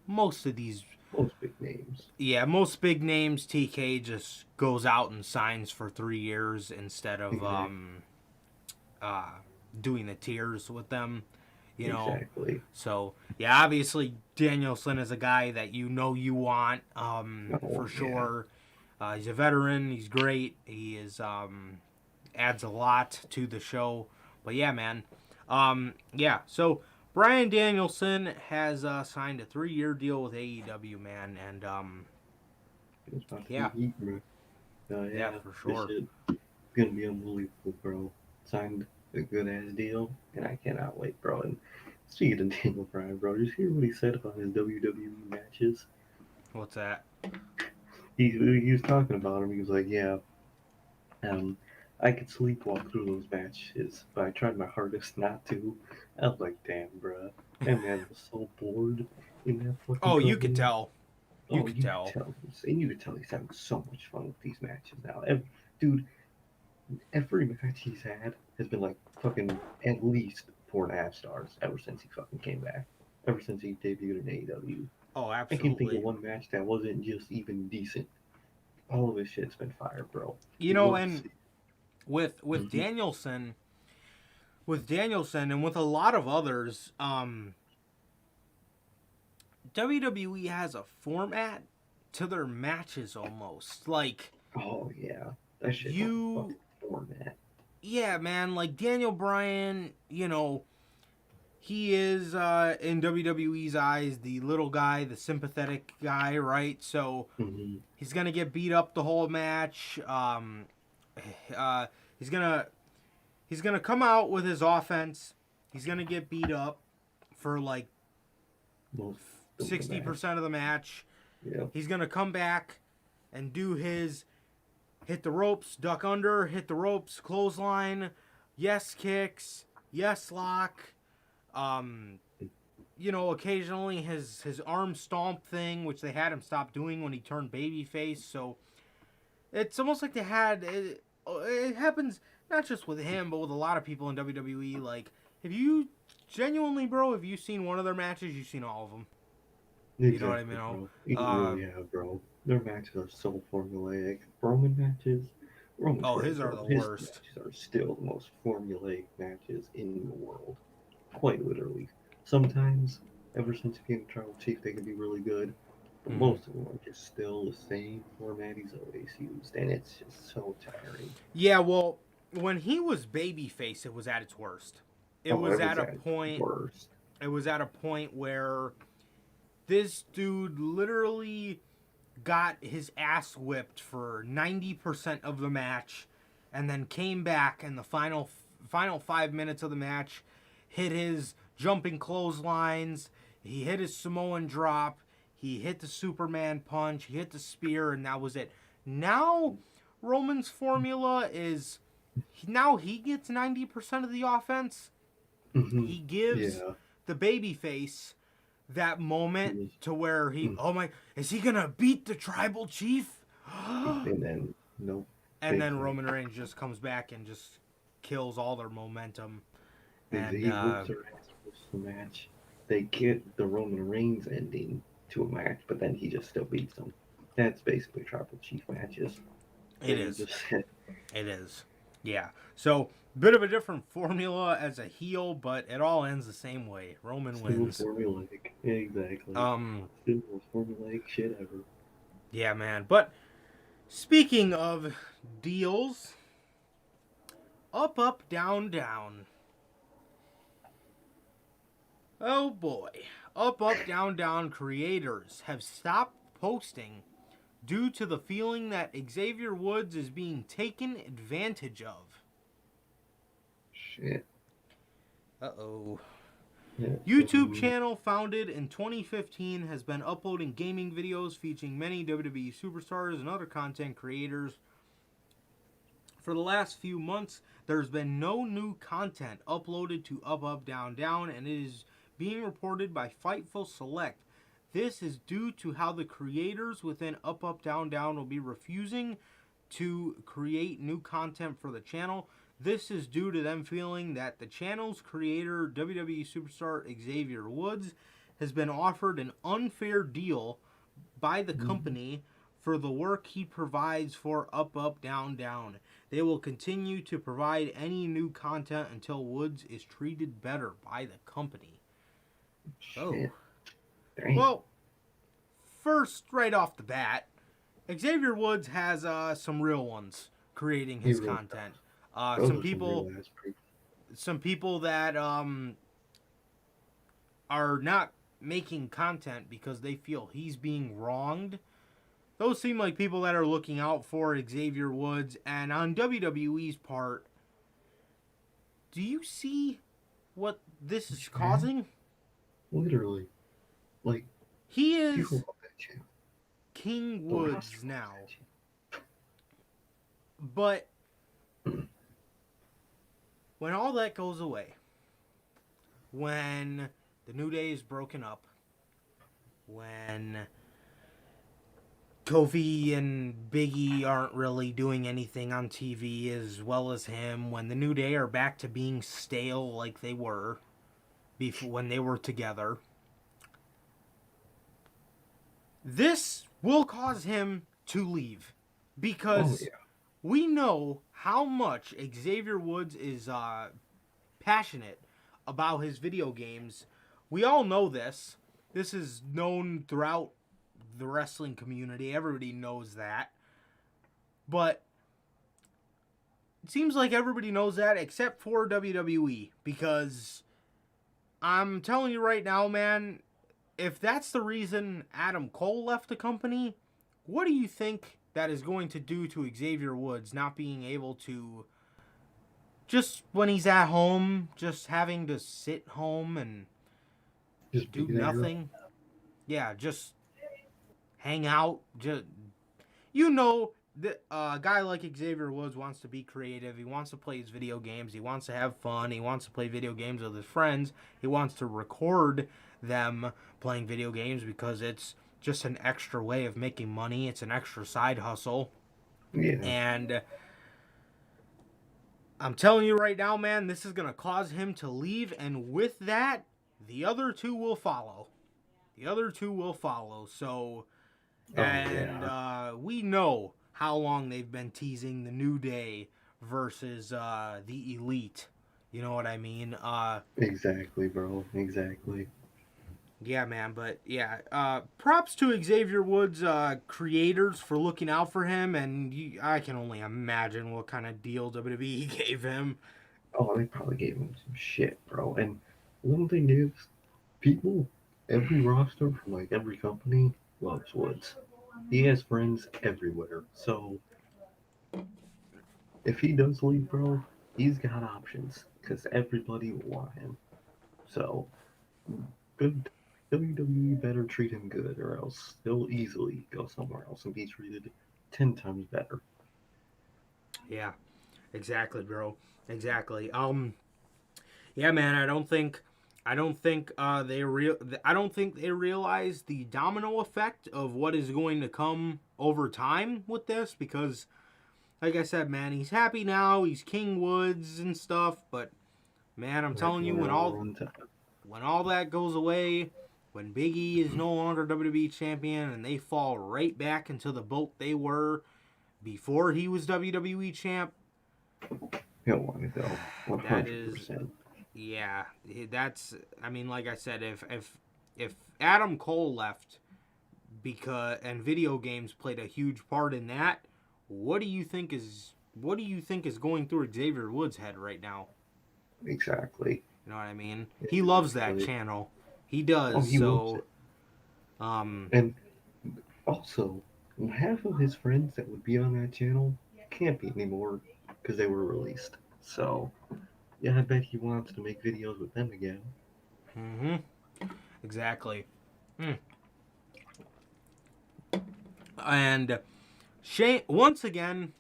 most of these. Most big names. Yeah, most big names. TK just goes out and signs for 3 years instead of Exactly. doing the tiers with them. You know, Exactly. so yeah, obviously Danielson is a guy that you want Oh for yeah. sure. He's a veteran. He's great. He is adds a lot to the show. But yeah, man. Yeah. So Bryan Danielson has signed a 3-year deal with AEW, man, and It's about to be yeah, heat, bro. yeah, Yeah. for This sure. shit gonna be unbelievable, bro. Signed a good ass deal, and I cannot wait, bro. And speaking of Daniel Bryan, bro, did you hear what he said about his WWE matches? What's that? He was talking about him. He was like, yeah, um, I could sleepwalk through those matches, but I tried my hardest not to. I was like, damn, bro, that man was so bored in that fucking Oh, you could company. tell. You Oh, could you could tell. tell, and you could tell he's having so much fun with these matches now. Dude, every match he's had has been like fucking at least 4.5 stars ever since he fucking came back. Ever since he debuted in AEW. Oh, I can't think of absolutely. one match that wasn't just even decent. All of his shit's been fire, bro. You You know, love to and see. with Mm-hmm. Danielson, and with a lot of others, WWE has a format to their matches almost. Like Oh yeah, that shit has a you, fucking format. yeah, man. Like Daniel Bryan, he is in WWE's eyes the little guy, the sympathetic guy, right? So Mm-hmm. he's gonna get beat up the whole match. Uh, he's gonna come out with his offense. He's gonna get beat up for like Most of the match. 60% of the match. Yeah. He's gonna come back and do his hit the ropes, duck under, hit the ropes, clothesline, yes kicks, yes lock. Um, occasionally his arm stomp thing, which they had him stop doing when he turned babyface. So it's almost like it happens not just with him, but with a lot of people in WWE. Like, if you genuinely, bro, if you've seen one of their matches, you've seen all of them. You know what I Exactly, mean? bro. You Uh, really have, bro. Their matches are so formulaic. Roman matches, Roman's oh, great, his are bro. the His worst. matches are still the most formulaic matches in the world. Quite literally. Sometimes, ever since he became Tribal Chief, they can be really good. But Mm-hmm. most of them are just still the same format he's always used. And it's just so tiring. Yeah, well, when he was babyface, it was at its worst. It Oh, was it at was a at its point. worst. It was at a point where this dude literally got his ass whipped for 90% of the match, and then came back in the final 5 minutes of the match, hit his jumping clotheslines, he hit his Samoan drop, he hit the Superman punch, he hit the spear, and that was it. Now Roman's formula is now he gets 90% of the offense. Hmm. He gives Yeah. the babyface that moment It to where was, oh my, is he gonna beat the tribal chief? and then, nope. And They then can't. Roman Reigns just comes back and just kills all their momentum. And He whoops her ass most of the match. They get the Roman Reigns ending to a match, but then he just still beats them. That's basically Tribal Chief matches. it They are is, just it is, yeah. So bit of a different formula as a heel, but it all ends the same way. Roman still wins. formulaic. Exactly. Um, Still the most formulaic shit ever. yeah, man. But speaking of deals, up, up, down, down. Oh boy. Up, up, down, down creators have stopped posting due to the feeling that Xavier Woods is being taken advantage of. Shit. Uh-oh. Yeah, YouTube so, channel founded in 2015 has been uploading gaming videos featuring many WWE superstars and other content creators. For the last few months, there's been no new content uploaded to Up Up Down Down, and it is being reported by Fightful Select. This is due to how the creators within Up Up Down Down will be refusing to create new content for the channel. This is due to them feeling that the channel's creator, WWE superstar Xavier Woods, has been offered an unfair deal by the company for the work he provides for Up, Up, Down, Down. They will continue to provide any new content until Woods is treated better by the company. Shit. Oh. Well, first, right off the bat, Xavier Woods has some real ones creating his content. Some people that are not making content because they feel he's being wronged. Those seem like people that are looking out for Xavier Woods. And on WWE's part, do you see what this is causing? Literally. Like, he is King Woods now. But when all that goes away, when the New Day is broken up, when Kofi and Big E aren't really doing anything on TV as well as him, when the New Day are back to being stale like they were before when they were together, this will cause him to leave because we know how much Xavier Woods is passionate about his video games. We all know this. This is known throughout the wrestling community. Everybody knows that. But it seems like everybody knows that except for WWE, because I'm telling you right now, man, if that's the reason Adam Cole left the company, what do you think that is going to do to Xavier Woods not being able to, just when he's at home, just having to sit home and just do nothing? Yeah, just hang out. Just, you know, a guy like Xavier Woods wants to be creative. He wants to play his video games. He wants to have fun. He wants to play video games with his friends. He wants to record them playing video games because it's just an extra way of making money. It's an extra side hustle. Yeah. And I'm telling you right now, man, this is going to cause him to leave. And with that, the other two will follow. The other two will follow. So, we know how long they've been teasing the New Day versus the Elite. You know what I mean? Exactly, bro. Exactly. Yeah, man. But, yeah. Props to Xavier Woods' creators for looking out for him. And I can only imagine what kind of deal WWE gave him. Oh, they probably gave him some shit, bro. And one thing is, people, every roster from, like, every company loves Woods. He has friends everywhere. So, if he does leave, bro, he's got options. Because everybody will want him. So, good. WWE better treat him good, or else he'll easily go somewhere else and be treated 10 times better. Yeah, exactly, bro. Exactly. Yeah, man. I don't think they realize the domino effect of what is going to come over time with this, because, like I said, man, he's happy now. He's King Woods and stuff, but man, I'm telling you, when all that goes away, when Big E is no longer WWE champion and they fall right back into the boat they were before he was WWE champ, he'll want to go 100%. That is, yeah, that's. I mean, like I said, if Adam Cole left and video games played a huge part in that, what do you think is going through Xavier Woods' head right now? Exactly. You know what I mean? He loves that channel. He does. Oh, he loves it. And also, half of his friends that would be on that channel can't be anymore because they were released. So, yeah, I bet he wants to make videos with them again. Mm-hmm. Exactly. And Shane, once again,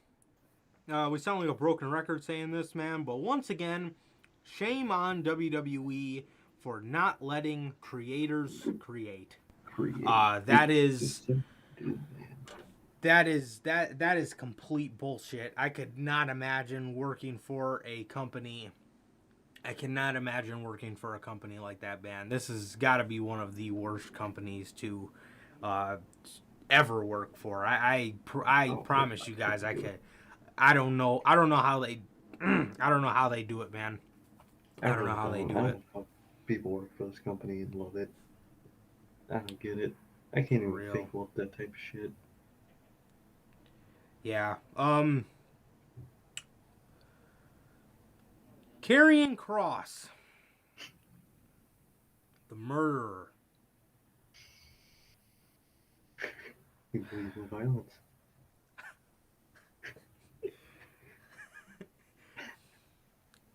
we sound like a broken record saying this, man, but once again, shame on WWE for not letting creators create. That That is complete bullshit. I could not imagine working for a company. I cannot imagine working for a company like that, man. This has got to be one of the worst companies to ever work for. I promise you guys, I could. I don't know. I don't know how they. I don't know how they do it, man. I don't know how they do I it. don't know how people work for this company and love it. I don't get it. I can't For even real. think about that type of shit. Yeah. Karrion Kross, the murderer. He believes in violence.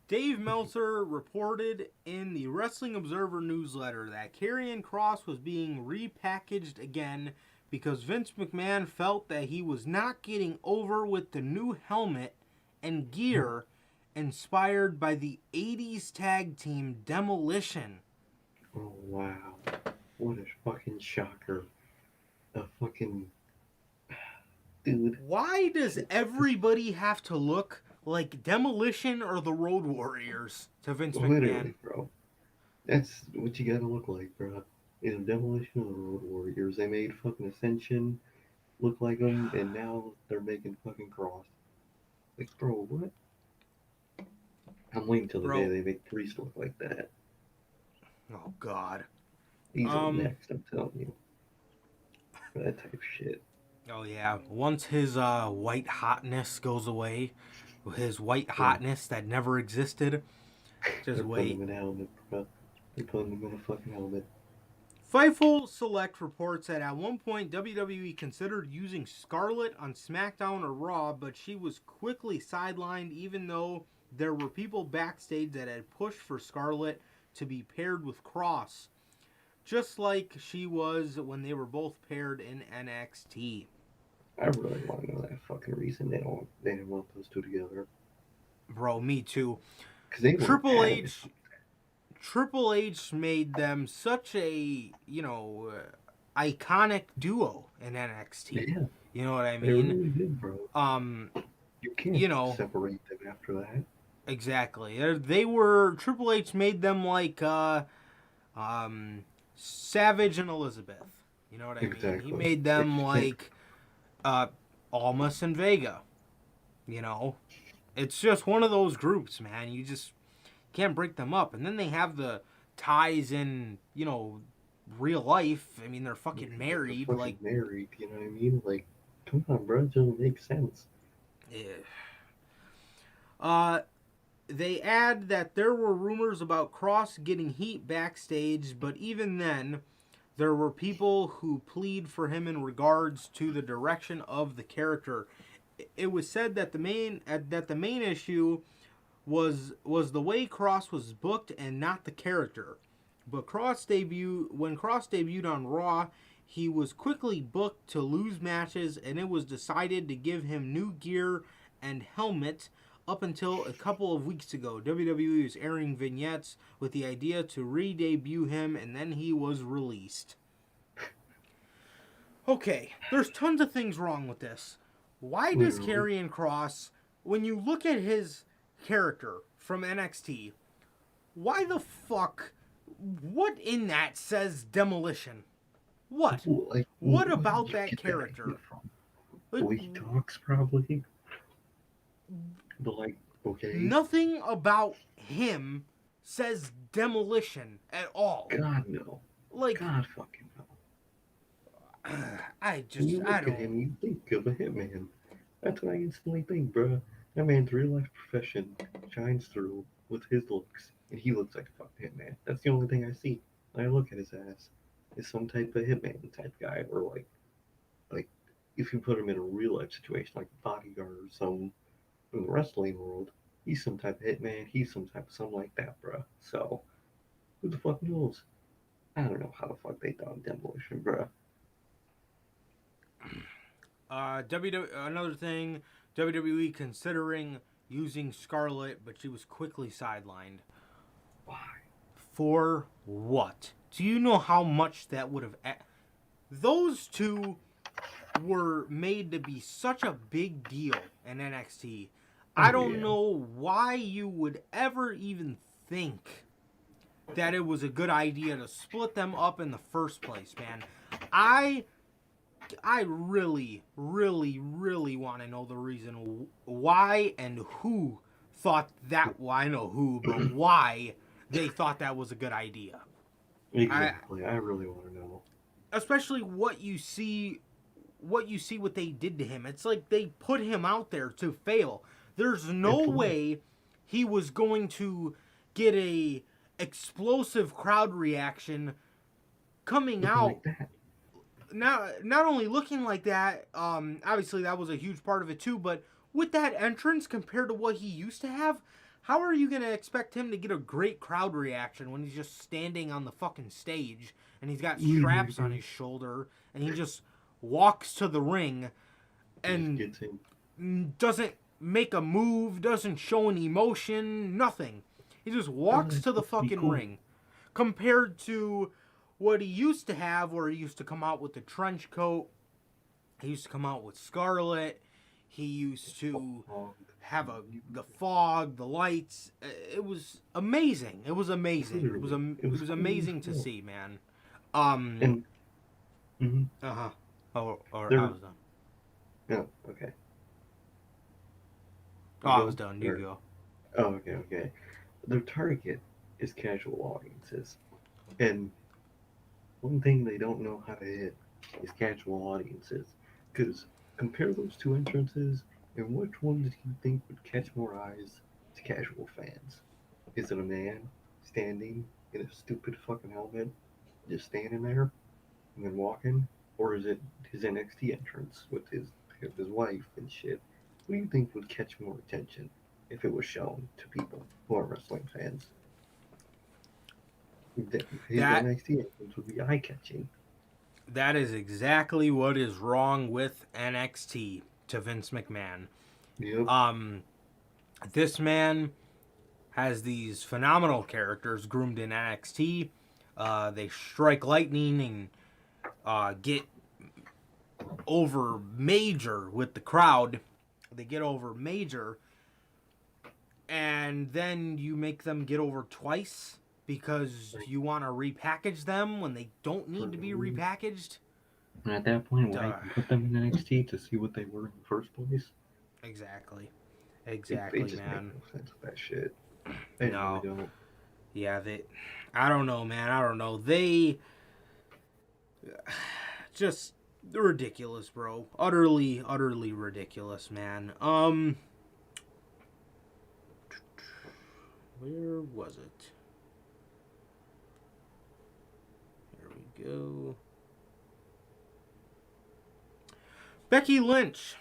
Dave Meltzer reported in the Wrestling Observer newsletter that Karrion Kross was being repackaged again because Vince McMahon felt that he was not getting over with the new helmet and gear inspired by the 80s tag team Demolition. Oh wow. What a fucking shocker. A fucking dude. Why does everybody have to look like Demolition or the Road Warriors to Vince McMahon? Literally, bro. That's what you gotta look like, bro. Either Demolition or the Road Warriors. They made fucking Ascension look like them, and now they're making fucking Cross. Like, bro, what? I'm waiting till the Bro. day they make Priest look like that. Oh God. He's up next, I'm telling you. That type of shit. Oh yeah. Once his white hotness goes away, his white hotness that never existed, just They're wait. putting him in a helmet, bro. They're putting him in a fucking helmet. Fightful Select reports that at one point WWE considered using Scarlett on SmackDown or Raw, but she was quickly sidelined even though there were people backstage that had pushed for Scarlett to be paired with Cross, just like she was when they were both paired in NXT. I really want to know that fucking reason they didn't want those two together. Bro, me too. Because they Triple H made them such a, iconic duo in NXT. Yeah. You know what I They mean? really did, bro. You can't separate them after that. Exactly. They were Triple H made them like Savage and Elizabeth. You know what I mean? He made them like Almas and Vega. You know, it's just one of those groups, man. You just can't break them up. And then they have the ties in, real life. I mean, they're fucking married. They're fucking married, you know what I mean? Like, come on, bro, it doesn't make sense. Yeah. They add that there were rumors about Cross getting heat backstage, but even then, there were people who plead for him in regards to the direction of the character. It was said that the main issue was the way Cross was booked and not the character. But when Cross debuted on Raw, he was quickly booked to lose matches, and it was decided to give him new gear and helmet. Up until a couple of weeks ago, WWE was airing vignettes with the idea to re-debut him, and then he was released. Okay, there's tons of things wrong with this. Why does Karrion Kross, when you look at his character from NXT, why the fuck, what in that says Demolition? What? Like, what about that character? The way he talks, probably. But, like, okay. Nothing about him says Demolition at all. God, no. Like, God fucking no. I At him, you think of a hitman. That's what I instantly think, bro. That man's real life profession shines through with his looks, and he looks like a fucking hitman. That's the only thing I see when I look at his ass. Is some type of hitman type guy, or like if you put him in a real life situation, like a bodyguard or something in the wrestling world, he's some type of hitman. He's some type of something like that, bro. So who the fuck knows? I don't know how the fuck they done Demolition, bro. Another thing, WWE considering using Scarlett, but she was quickly sidelined. Why? For what? Do you know how much that would have... Those two were made to be such a big deal in NXT. Oh, I don't yeah. know why you would ever even think that it was a good idea to split them up in the first place, man. I really, really, really want to know the reason why and who thought that. Well, I know who, but why they thought that was a good idea. Exactly. I really want to know. Especially what you see what they did to him. It's like they put him out there to fail. There's no Absolutely. way he was going to get a explosive crowd reaction coming Looking out. like that. Not only looking like that, obviously that was a huge part of it too, but with that entrance compared to what he used to have, how are you going to expect him to get a great crowd reaction when he's just standing on the fucking stage and he's got straps on his shoulder and he just walks to the ring Just and gets him. doesn't make a move, doesn't show any emotion, nothing. He just walks that's to the supposed to be fucking cool. ring. Compared to what he used to have, where he used to come out with the trench coat, he used to come out with Scarlet, he used to have the fog, the lights. It was amazing. It was amazing. It was cool amazing as to hell. see, man. And Uh-huh. Or There- I was done. no, okay. Oh, I was done. You Or- go. Oh, okay. Their target is casual audiences, and one thing they don't know how to hit is casual audiences. Because compare those two entrances, and which one do you think would catch more eyes to casual fans? Is it a man standing in a stupid fucking helmet, just standing there and then walking, or is it his NXT entrance with his wife and shit? What do you think would catch more attention if it was shown to people who are wrestling fans? His That NXT entrance would be eye catching. that is exactly what is wrong with NXT to Vince McMahon. Yep. This man has these phenomenal characters groomed in NXT. They strike lightning and get over major with the crowd. They get over major, and then you make them get over twice because you want to repackage them when they don't need to be repackaged. And at that point, why Duh. put them in NXT to see what they were in the first place? Exactly, They just man. make no sense with that shit. They No. really don't. Yeah, I don't know, man. I don't know. They just ridiculous, bro. Utterly ridiculous, man. Where was it? There we go. Becky Lynch.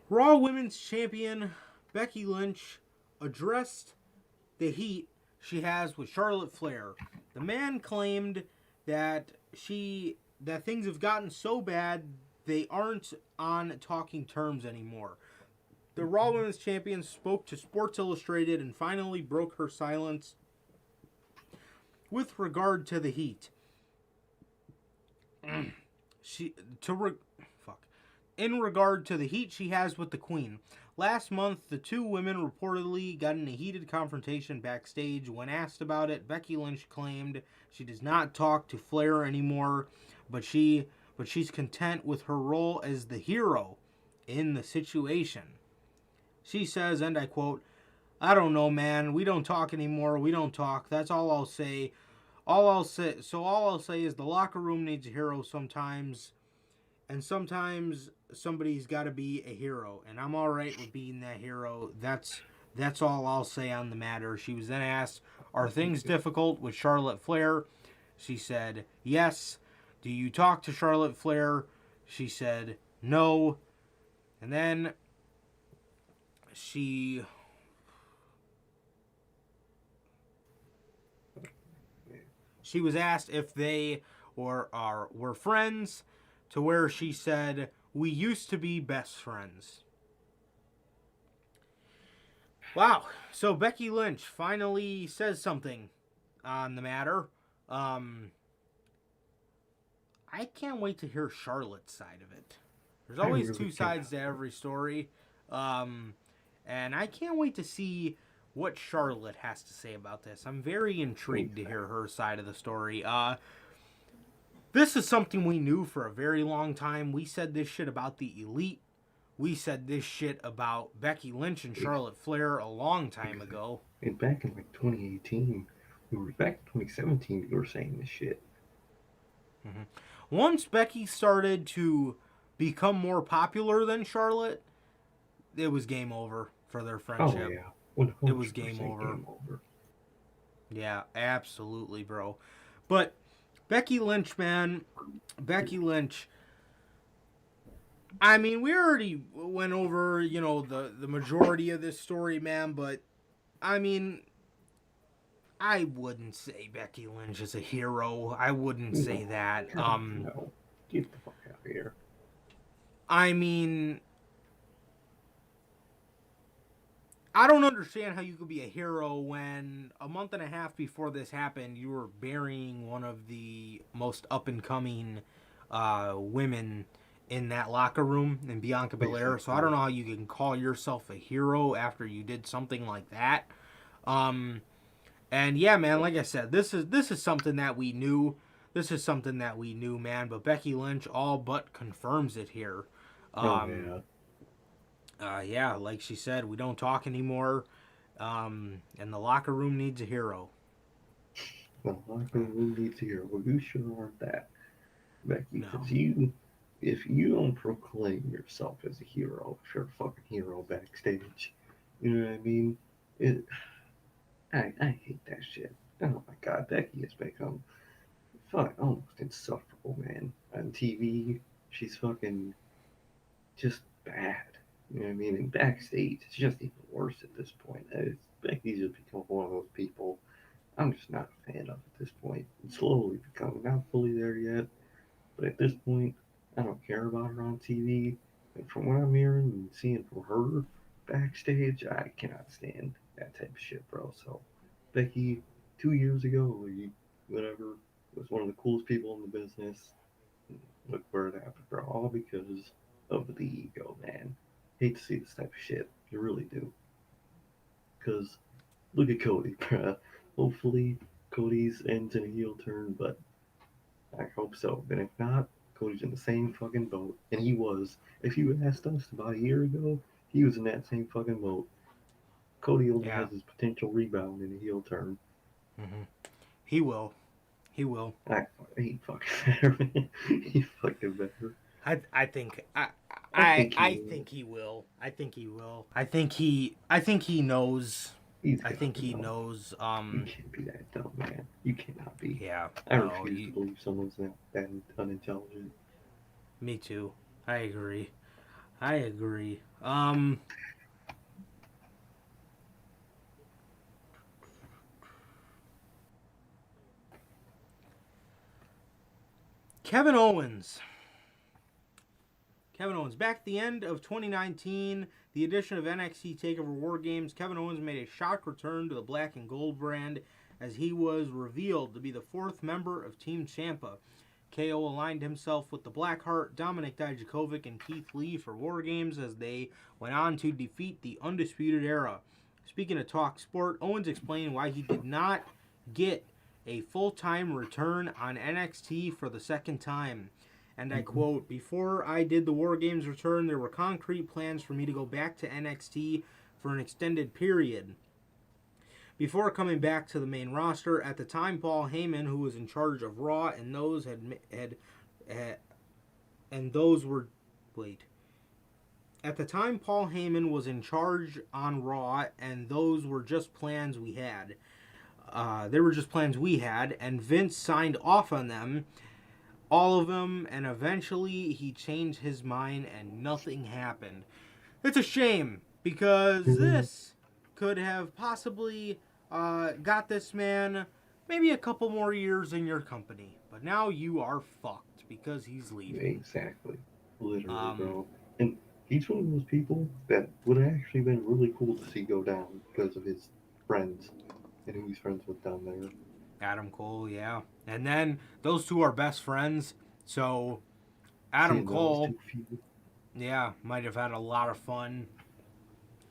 Raw Women's Champion Becky Lynch addressed the heat she has with Charlotte Flair. The man claimed that things have gotten so bad they aren't on talking terms anymore. The Raw Women's Champion spoke to Sports Illustrated and finally broke her silence with regard to the heat. In regard to the heat she has with the Queen. Last month, the two women reportedly got in a heated confrontation backstage. When asked about it, Becky Lynch claimed she does not talk to Flair anymore, but she's content with her role as the hero in the situation. She says, and I quote, "I don't know, man. We don't talk anymore. We don't talk. That's all I'll say. All I'll say is the locker room needs a hero sometimes, and sometimes somebody's got to be a hero, and I'm all right with being that hero. That's all I'll say on the matter." She was then asked, "Are things difficult with Charlotte Flair?" She said, "Yes." "Do you talk to Charlotte Flair?" She said, "No." And then she was asked if they were friends, to where she said, "We used to be best friends." Wow. So Becky Lynch finally says something on the matter. I can't wait to hear Charlotte's side of it. There's I always really two sides to every story. And I can't wait to see what Charlotte has to say about this. I'm very intrigued to hear her side of the story. This is something we knew for a very long time. We said this shit about the Elite. We said this shit about Becky Lynch and Charlotte Flair a long time ago. And back in like 2018, we were back in 2017. We were saying this shit. Once Becky started to become more popular than Charlotte, it was game over for their friendship. Oh yeah, 100% It was game over. Yeah, absolutely, bro. But Becky Lynch, man, Becky Lynch. I mean, we already went over, the majority of this story, man. But I mean, I wouldn't say Becky Lynch is a hero. I wouldn't say that. No, get the fuck out of here. I mean, I don't understand how you could be a hero when a month and a half before this happened, you were burying one of the most up and coming women in that locker room in Bianca Belair. So I don't know how you can call yourself a hero after you did something like that. And yeah, man, like I said, this is something that we knew. This is something that we knew, man. But Becky Lynch all but confirms it here. Yeah, like she said, we don't talk anymore. And the locker room needs a hero. The locker room needs a hero. Well, you sure aren't that, Becky. No. Because if you don't proclaim yourself as a hero, if you're a fucking hero backstage, you know what I mean? I hate that shit. Oh my god, Becky has become almost insufferable, man. On TV, she's fucking just bad. You know what I mean? And backstage, it's just even worse at this point. Becky's just become one of those people I'm just not a fan of at this point. It's slowly becoming, not fully there yet, but at this point, I don't care about her on TV. And from what I'm hearing and seeing from her backstage, I cannot stand that type of shit, bro. So, Becky, 2 years ago, whatever, was one of the coolest people in the business. Look where it happened, bro. All because of the ego, man. Hate to see this type of shit. You really do. Because look at Cody, bro. Hopefully, Cody's ends in a heel turn, but I hope so. And if not, Cody's in the same fucking boat. And he was. If you asked us about a year ago, he was in that same fucking boat. Cody only has his potential rebound in a heel turn. Mm-hmm. He will. He fucking better, man. He fucking better. I think he will. I think he knows. I think he knows. You can't be that dumb, man. You cannot be. Yeah. I refuse to believe someone's that unintelligent. Me too. I agree. Kevin Owens. Back at the end of 2019, the addition of NXT TakeOver War Games, Kevin Owens made a shock return to the Black and Gold brand as he was revealed to be the fourth member of Team Ciampa. KO aligned himself with the Blackheart, Dominik Dijakovic, and Keith Lee for War Games as they went on to defeat the Undisputed Era. Speaking of Talk Sport, Owens explained why he did not get a full-time return on NXT for the second time. And I quote, "Before I did the War Games return, there were concrete plans for me to go back to NXT for an extended period. Before coming back to the main roster, at the time Paul Heyman, who was in charge of Raw, and those At the time Paul Heyman was in charge on Raw, and those were just plans we had. And Vince signed off on them, all of them, and eventually he changed his mind and nothing happened. It's a shame, because this could have possibly got this man maybe a couple more years in your company. But now you are fucked because he's leaving." Exactly. Literally, bro. And he's one of those people that would have actually been really cool to see go down because of his friends and who he's friends with down there. Adam Cole, yeah. And then those two are best friends, so Adam Seeing those Cole, two feud. yeah, might have had a lot of fun.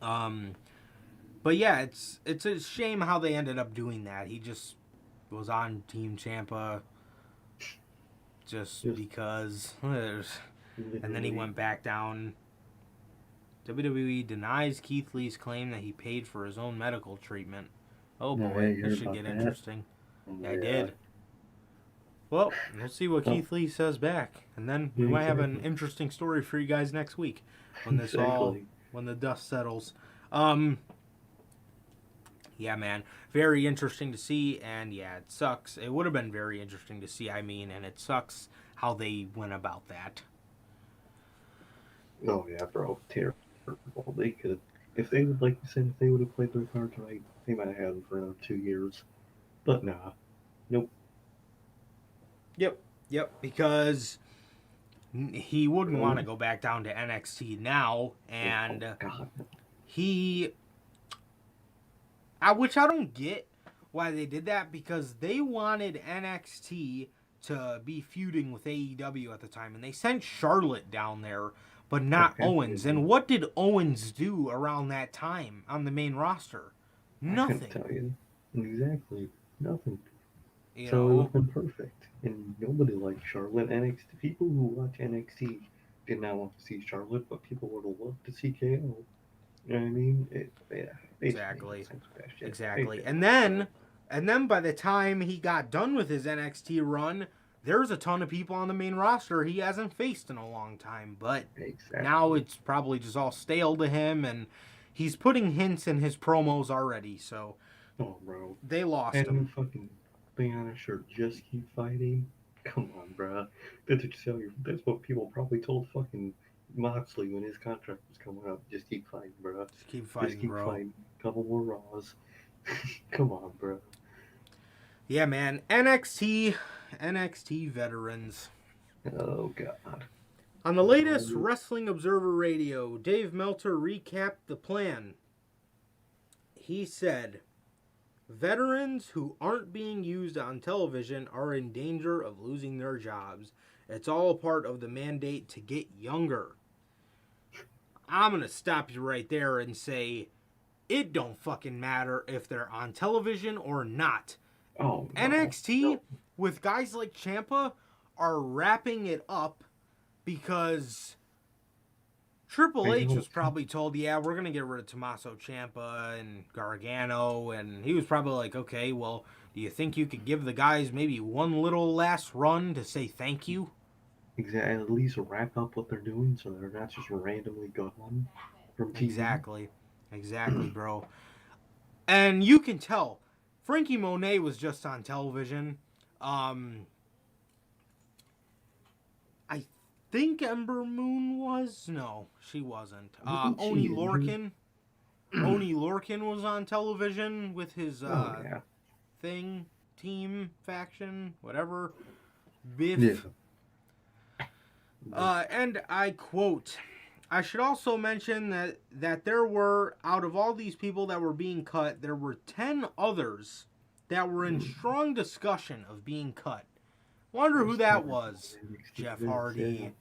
Um, but yeah, it's a shame how they ended up doing that. He just was on Team Champa just Just because, and then he literally. went back down. WWE denies Keith Lee's claim that he paid for his own medical treatment. Oh No, boy, hey, you this heard should about get that? interesting. Oh, Yeah, I yeah. did. Well, we'll see what Oh, Keith Lee says back, and then we yeah, might have an exactly. interesting story for you guys next week Exactly. when the dust settles. Um, yeah, man, very interesting to see, and yeah, it sucks. It would have been very interesting to see. I mean, and it sucks how they went about that. Oh yeah, bro, terrible. They could, if they would, like you said, if they would have played their cards right, they might have had them for another 2 years. But nah, nope. Yep, yep, because he wouldn't want to Um, go back down to NXT now, oh and God, he, which I don't get why they did that because they wanted NXT to be feuding with AEW at the time, and they sent Charlotte down there, but that not had Owens. And been. what did Owens do around that time on the main roster? I couldn't Nothing. tell you exactly nothing. You So it would know have been perfect. And nobody liked Charlotte. NXT people who watch NXT did not want to see Charlotte, but people would have loved to see KO. You know what I mean? Yeah, they just made no exactly, sense with that shit. They exactly. failed, bro. And then by the time he got done with his NXT run, there's a ton of people on the main roster he hasn't faced in a long time. But now Exactly. it's probably just all stale to him, and he's putting hints in his promos already. So Oh, bro. they lost Had him. him fucking thing on his shirt. Just keep fighting. Come on, bro. That's what people probably told fucking Moxley when his contract was coming up. Just keep fighting, bro. Just keep Just fighting, keep bro. fighting. Couple more Raws. Come on, bro. Yeah, man. NXT veterans. Oh God. On the latest No. Wrestling Observer Radio, Dave Meltzer recapped the plan. He said, veterans who aren't being used on television are in danger of losing their jobs. It's all a part of the mandate to get younger. I'm going to stop you right there and say, it don't fucking matter if they're on television or not. Oh no. NXT No. with guys like Ciampa are wrapping it up because Triple I H don't. was probably told, yeah, we're going to get rid of Tommaso Ciampa and Gargano. And he was probably like, okay, well, do you think you could give the guys maybe one little last run to say thank you? Exactly. At least wrap up what they're doing so they're not just randomly gone from TV. Exactly. Exactly, bro. And you can tell Frankie Monet was just on television. Um, I think Ember Moon was. No, she wasn't. Wasn't Oni she injured? Lorcan. Oni Lorcan was on television with his Oh yeah. thing, team, faction, whatever. Yeah. Biff. And I quote, I should also mention that there were, out of all these people that were being cut, there were 10 others that were in strong discussion of being cut. Wonder who that was. Jeff Hardy,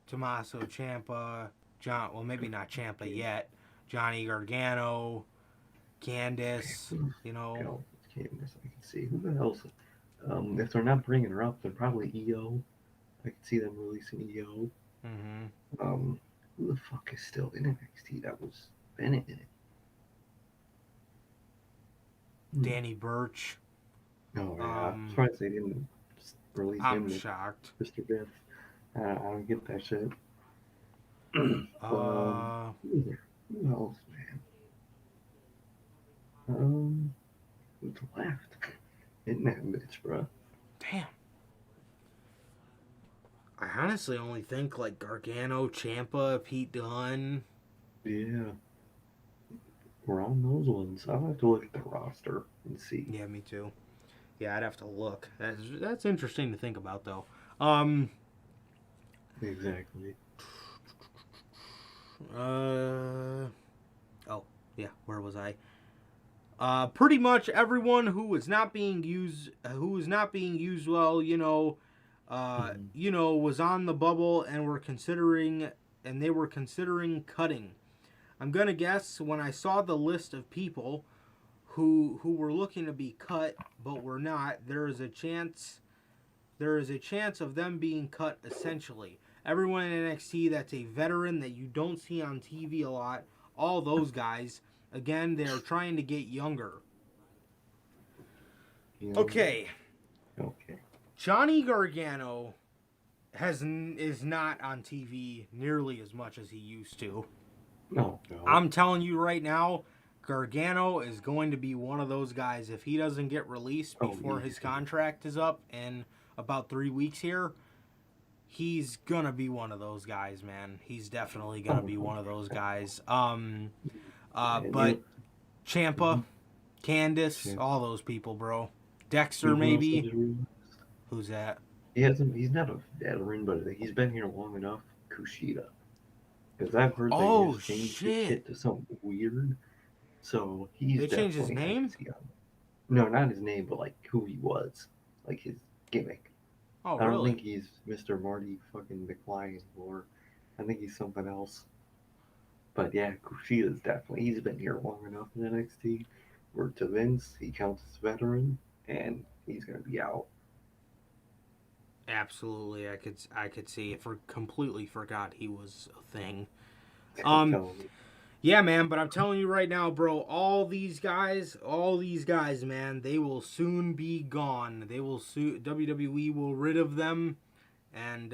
Tommaso Ciampa, well, maybe not Ciampa yet, Johnny Gargano, Candice, you know. Go. Candace, I can see. Who else? If they're not bringing her up, then probably EO. I can see them releasing EO. Mm-hmm. Who the fuck is still in NXT? That was Bennett in it. Danny Burch. Oh yeah, I'm Um, surprised they didn't release I'm him with shocked. Mr. Biff. I don't get that shit. Uh, Who else, man? Who's left? In that bitch, bro. damn. I honestly only think like Gargano, Champa, Pete Dunne. Yeah, we're on those ones. I'll have to look at the roster and see. Yeah, me too. Yeah, I'd have to look. That's interesting to think about though. Um. Exactly. Oh, yeah. Where was I? Pretty much everyone who was not being used, well, was on the bubble and they were considering cutting. I'm gonna guess when I saw the list of people who were looking to be cut but were not, there is a chance of them being cut essentially. Everyone in NXT that's a veteran that you don't see on TV a lot, all those guys, again, they're trying to get younger. Okay. Johnny Gargano is not on TV nearly as much as he used to. No. I'm telling you right now, Gargano is going to be one of those guys. If he doesn't get released before his contract is up in about 3 weeks here, he's gonna be one of those guys, man. He's definitely gonna be one of those guys. But Ciampa, Candice, all those people, bro. Dexter, maybe. Who's that? He's not a veteran, but he's been here long enough. Kushida. Because I've heard they just changed his shit to something weird. So he's They changed his name? No, not his name, but like who he was. Like his gimmick. Oh, I don't really? think he's Mr. Marty fucking McFly anymore. I think he's something else. But yeah, Kushida's definitely, he's been here long enough in NXT. Where to Vince, he counts as veteran, and he's gonna be out. Absolutely, I could see it. Completely forgot he was a thing. Yeah, man, but I'm telling you right now, bro, all these guys, man, they will soon be gone. WWE will rid of them, and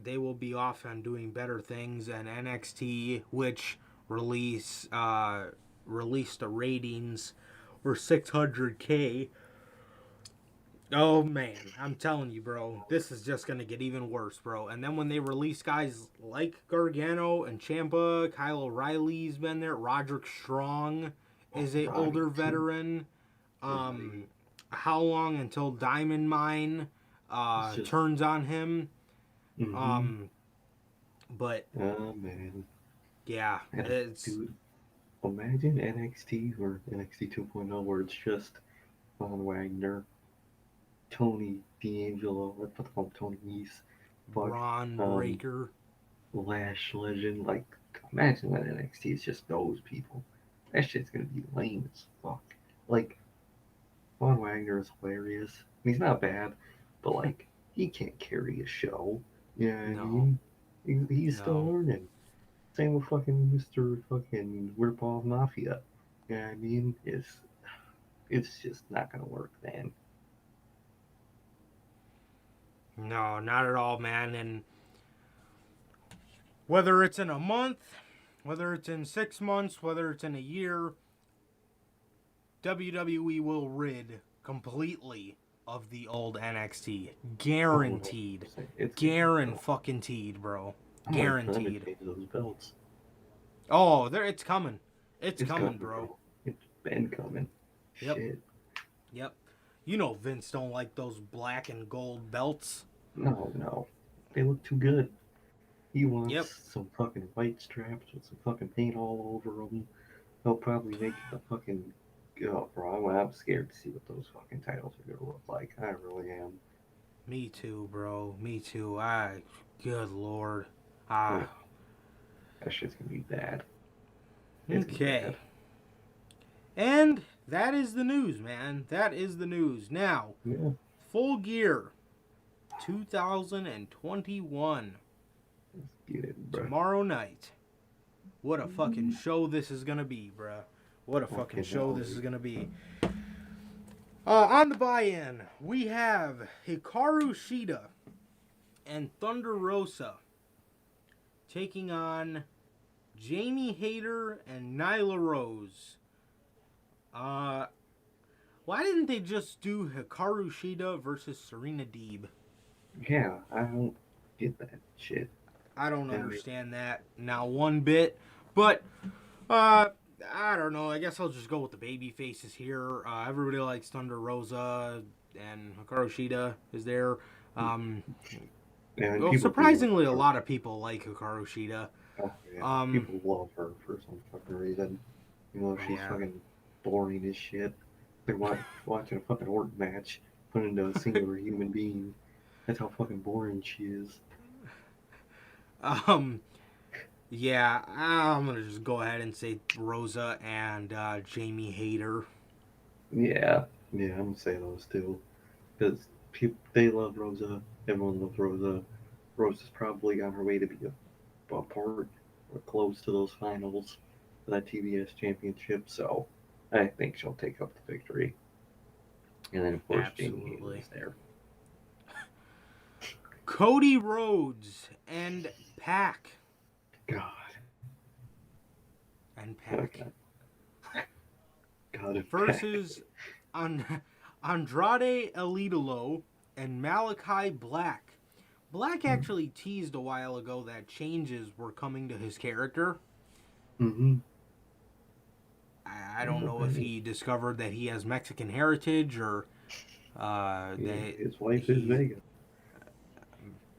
they will be off and doing better things. And NXT, which released the ratings were 600K. Oh, man, I'm telling you, bro, this is just going to get even worse, bro. And then when they release guys like Gargano and Ciampa, Kyle O'Reilly's been there, Roderick Strong is a older veteran. How long until Diamond Mine turns on him? But, man. Yeah, it's... Dude, imagine NXT or NXT 2.0 where it's just Von Wagner, Tony D'Angelo, let's call him Tony Nese, Braun Breaker, Lash Legend. Like, imagine that NXT is just those people. That shit's gonna be lame as fuck. Like, Von Wagner is hilarious. He's not bad, but like, he can't carry a show. Yeah, you know what I mean? He's still learning. Same with fucking Mr. fucking Weird Mafia. Yeah, you know I mean, it's just not gonna work, man. No, not at all, man. And whether it's in a month, whether it's in 6 months, whether it's in a year, WWE will rid completely of the old NXT. Guaranteed. Guaranteed, bro. Guaranteed. Those belts. Oh, it's coming. It's coming, bro. It's been coming. Yep. Shit. Yep. You know Vince don't like those black and gold belts. No. They look too good. He wants some fucking white straps with some fucking paint all over them. He'll probably make the fucking... Oh, bro, I'm scared to see what those fucking titles are gonna look like. I really am. Me too, bro. Me too. Good lord. That shit's gonna be bad. Okay. And that is the news, man. That is the news. Now, Full Gear 2021. Let's get it, bro. Tomorrow night. What a fucking show this is gonna be, bro. What a fucking show this is gonna be. On the buy-in, we have Hikaru Shida and Thunder Rosa taking on Jamie Hayter and Nyla Rose. Why didn't they just do Hikaru Shida versus Serena Deeb? Yeah, I don't get that shit. I don't understand that now one bit. But, I don't know. I guess I'll just go with the baby faces here. Everybody likes Thunder Rosa, and Hikaru Shida is there. Surprisingly, a lot of people like Hikaru Shida. Oh, yeah. People love her for some fucking reason. You know, she's fucking boring as shit. They're watching a fucking orc match put into a singular human being. That's how fucking boring she is. Yeah, I'm gonna just go ahead and say Rosa and Jamie Hayter. Yeah, yeah, I'm gonna say those two. Because people, they love Rosa. Everyone loves Rosa. Rosa's probably on her way to be a part or close to those finals for that TBS championship. So I think she'll take up the victory. And then, of course, Jamie Hayter Absolutely. is there. Cody Rhodes and Pac. God. And Oh, Pac. God. God and Pac. Versus Andrade Elidolo and Malachi Black. Black actually teased a while ago that changes were coming to his character. Mm-hmm. I don't know if he discovered that he has Mexican heritage or Yeah, that his wife is he Vega.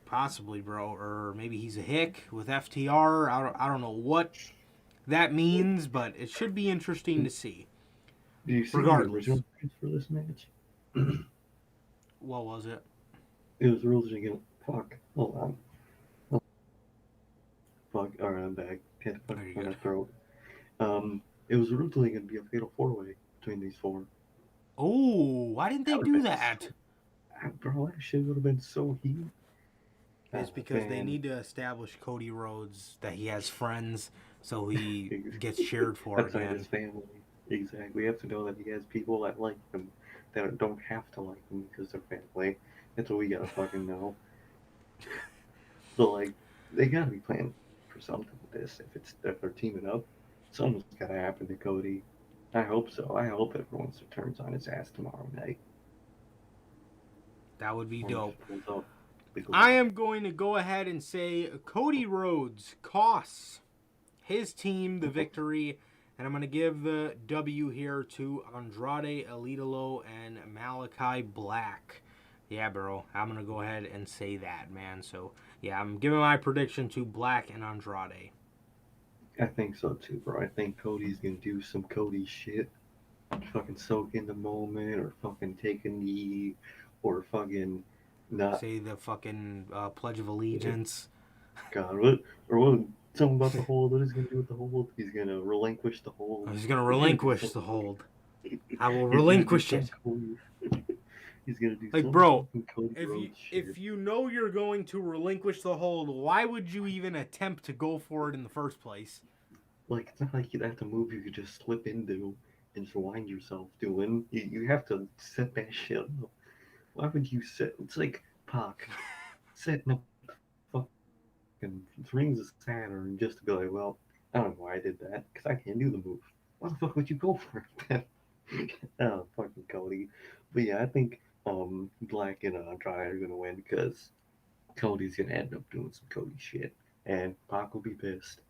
possibly, bro, or maybe he's a hick with FTR. I don't know what that means, but it should be interesting to see. Do you see the Regardless, original match for this match? what was it? It was originally going to. Fuck. Hold on. Fuck. Alright, I'm back. Had to fucking Very clear my good. throat. It was originally going to be a fatal four-way between these four. Oh, why didn't they That would have do been that? so. Bro, that shit would have been so heat. It's because they Man. need to establish Cody Rhodes that he has friends, so he gets cheered for Outside his again. family. Exactly. We have to know that he has people that like him, that don't have to like him because they're family. That's what we gotta fucking know. So, like, they gotta be planning for something with this. If they're teaming up, something's gotta happen to Cody. I hope so. I hope everyone turns on his ass tomorrow night. That would be Or dope. just pulls out the I glove. am going to go ahead and say Cody Rhodes costs his team the victory, and I'm going to give the W here to Andrade Elidolo and Malachi Black. Yeah, bro, I'm going to go ahead and say that, man. So, yeah, I'm giving my prediction to Black and Andrade. I think so too, bro. I think Cody's gonna do some Cody shit. Fucking soak in the moment, or fucking take a knee, or fucking not. Say the fucking Pledge of Allegiance. God, what? Or what? Something about the hold. What is he gonna do with the hold? He's gonna relinquish the hold. He's going to He's gonna do relinquish some. the hold. I will He's gonna do relinquish some it. Cody. He's gonna do Like, some bro, fucking Cody Rhodes if shit. you know you're going to relinquish the hold, why would you even attempt to go for it in the first place? Like, it's not like that's a move you could just slip into and just wind yourself doing. You have to set that shit up. Why would you set? It's like Pac setting up fucking rings of Saturn just to be like, well, I don't know why I did that because I can't do the move. Why the fuck would you go for it then? Oh, fucking Cody. But yeah, I think Black and Andrade are gonna win because Cody's gonna end up doing some Cody shit, and Pac will be pissed,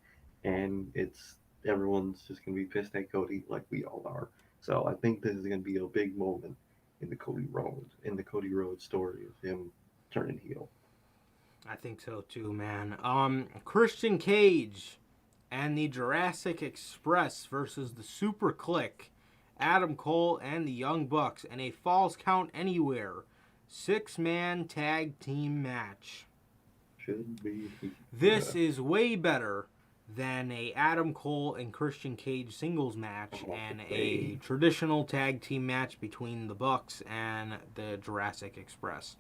and it's everyone's just gonna be pissed at Cody like we all are. So I think this is gonna be a big moment in the Cody Rhodes story of him turning heel. I think so too, man. Christian Cage and the Jurassic Express versus the Super Click, Adam Cole and the Young Bucks, and a Falls Count Anywhere 6-man tag team match. Should be. This is way better than a Adam Cole and Christian Cage singles match and a traditional tag team match between the Bucks and the Jurassic Express.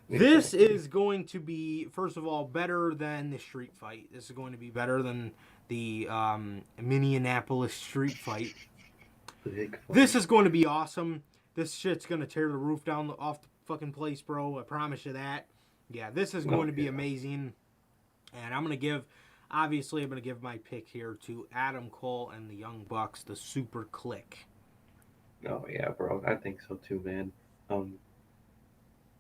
This is going to be, first of all, better than the street fight. This is going to be better than the Minneapolis street fight. This is going to be awesome. This shit's going to tear the roof down off the fucking place, bro. I promise you that. Yeah, this is going to be amazing. And I'm going to give my pick here to Adam Cole and the Young Bucks, the Super Click. Oh yeah, bro. I think so too, man. Um,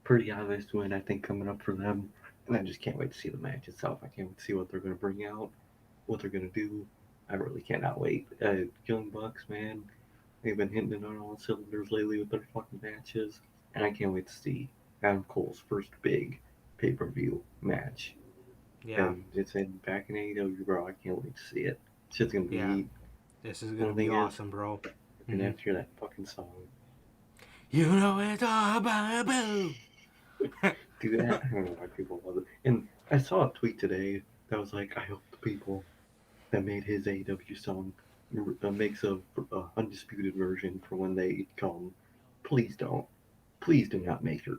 Pretty obvious win, I think, coming up for them. And I just can't wait to see the match itself. I can't wait to see what they're going to bring out, what they're going to do. I really cannot wait. Young Bucks, man, they've been hitting it on all cylinders lately with their fucking matches. And I can't wait to see Adam Cole's first big pay per view match. Yeah. And it's back in AEW, bro. I can't wait to see it. Shit's going to be. Yeah. This is going to be awesome, bro. and after that fucking song. You know it's all about boo. Dude, I don't know why people love it. And I saw a tweet today that was like, I hope the people that made his AEW song makes a undisputed version for when they come. Please don't. Please do not make it.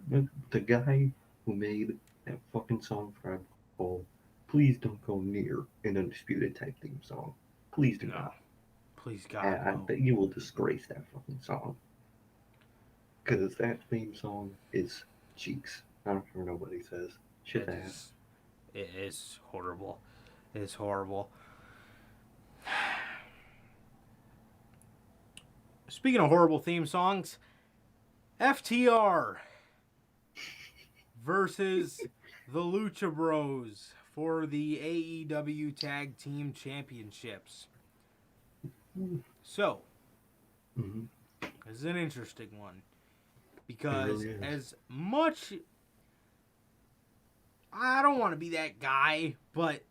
The guy who made that fucking song for Adam Cole, please don't go near an undisputed type theme song. Please do No. not. Please, God, I no. bet you will disgrace that fucking song. Because that theme song is cheeks. I don't care what nobody says. Shit ass. It is horrible. It is horrible. Speaking of horrible theme songs, FTR versus the Lucha Bros for the AEW Tag Team Championships. So, Mm-hmm. this is an interesting one. Because really is. as much... I don't want to be that guy, but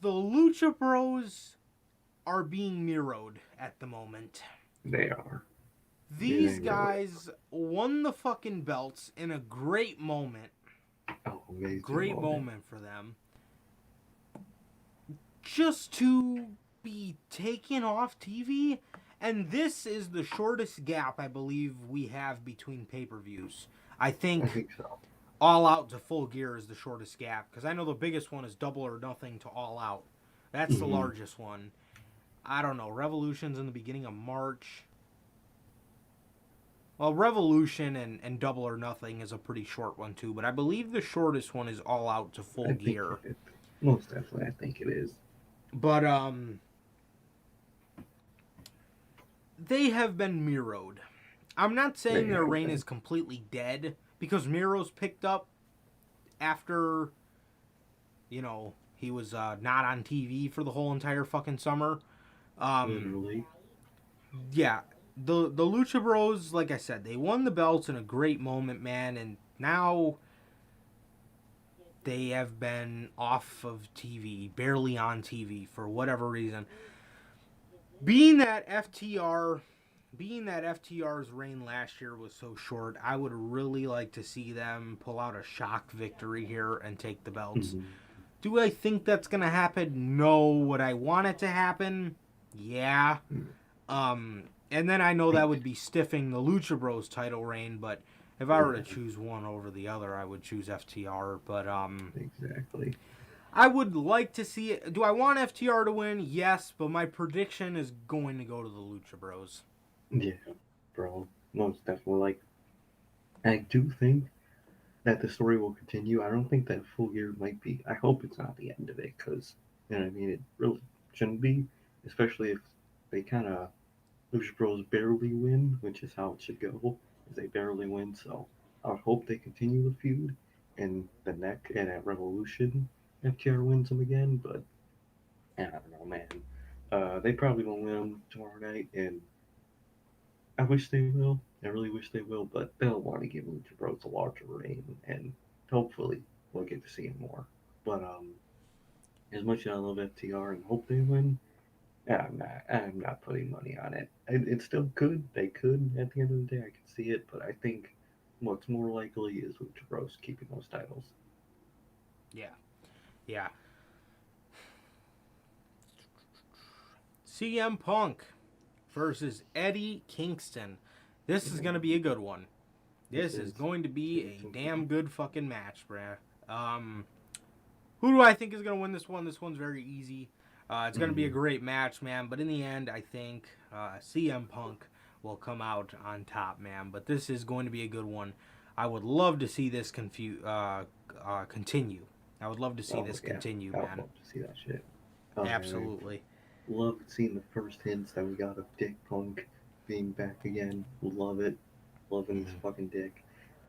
the Lucha Bros are being mirrored at the moment. They are. These guys won the fucking belts in a great moment. Oh, amazing. Great moment for them. Just to be taken off TV. And this is the shortest gap I believe we have between pay-per-views. I think so. All Out to Full Gear is the shortest gap. Because I know the biggest one is Double or Nothing to All Out. That's the largest one. I don't know. Revolution's in the beginning of March. Well, Revolution and Double or Nothing is a pretty short one too. But I believe the shortest one is All Out to Full Gear. Most definitely, I think it is. But, they have been mirrored. I'm not saying their reign is completely dead, because Miro's picked up after, you know, he was not on TV for the whole entire fucking summer. Literally. Yeah, the Lucha Bros, like I said, they won the belts in a great moment, man, and now they have been off of TV, barely on TV for whatever reason. Being that FTR's reign last year was so short, I would really like to see them pull out a shock victory here and take the belts. Mm-hmm. Do I think that's going to happen? No. Would I want it to happen? Yeah. And then I know that would be stiffing the Lucha Bros title reign, but if I were to choose one over the other, I would choose FTR. But exactly. I would like to see it. Do I want FTR to win? Yes, but my prediction is going to go to the Lucha Bros. Yeah, bro. Most definitely. Like, I do think that the story will continue. I don't think that Full Gear might be. I hope it's not the end of it, because, you know what I mean? It really shouldn't be, especially if they kind of, Lucha Bros barely win, which is how it should go, is they barely win. So I would hope they continue the feud, and the neck and at Revolution, FTR wins them again, but I don't know, man. They probably won't win them tomorrow night, and I wish they will. I really wish they will, but they'll want to give Lucha Bros a larger reign, and hopefully we'll get to see him more. But as much as I love FTR and hope they win, I'm not putting money on it. It still could. They could at the end of the day. I can see it, but I think what's more likely is Lucha Bros keeping those titles. Yeah. CM Punk versus Eddie Kingston. This is going to be a good one. This is going to be a damn good fucking match, bruh. Who do I think is going to win this one? This one's very easy. It's going to be a great match, man. But in the end, I think CM Punk will come out on top, man. But this is going to be a good one. I would love to see this continue. I would love to see this continue, man. I'd love to see that shit. Absolutely. Love seeing the first hints that we got of Dick Punk being back again. Love it. Loving his fucking dick.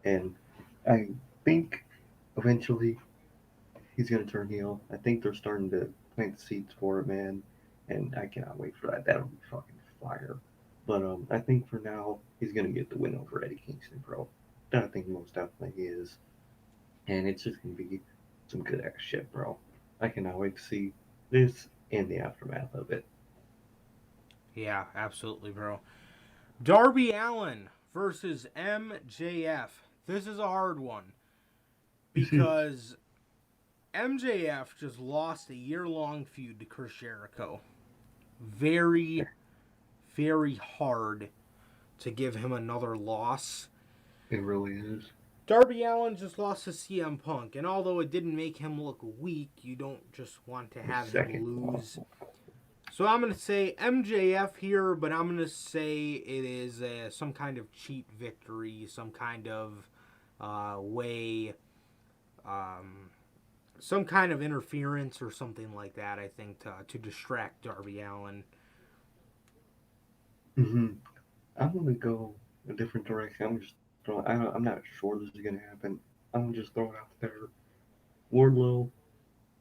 And I think eventually he's going to turn heel. I think they're starting to plant the seeds for it, man. And I cannot wait for that. That'll be fucking fire. But I think for now, he's going to get the win over Eddie Kingston, bro. I think most definitely he is. And it's just going to be some good ass shit, bro. I cannot wait to see this and the aftermath of it. Yeah, absolutely, bro. Darby Allin versus MJF. This is a hard one because MJF just lost a year-long feud to Chris Jericho. Very, very hard to give him another loss. It really is. Darby Allin just lost to CM Punk, and although it didn't make him look weak, you don't just want to have him lose. So I'm going to say MJF here, but I'm going to say it is some kind of cheat victory, some kind of way, some kind of interference or something like that, I think, to distract Darby Allin. I'm gonna go a different direction. I'm not sure this is gonna happen. I'm gonna just throw it out there. Wardlow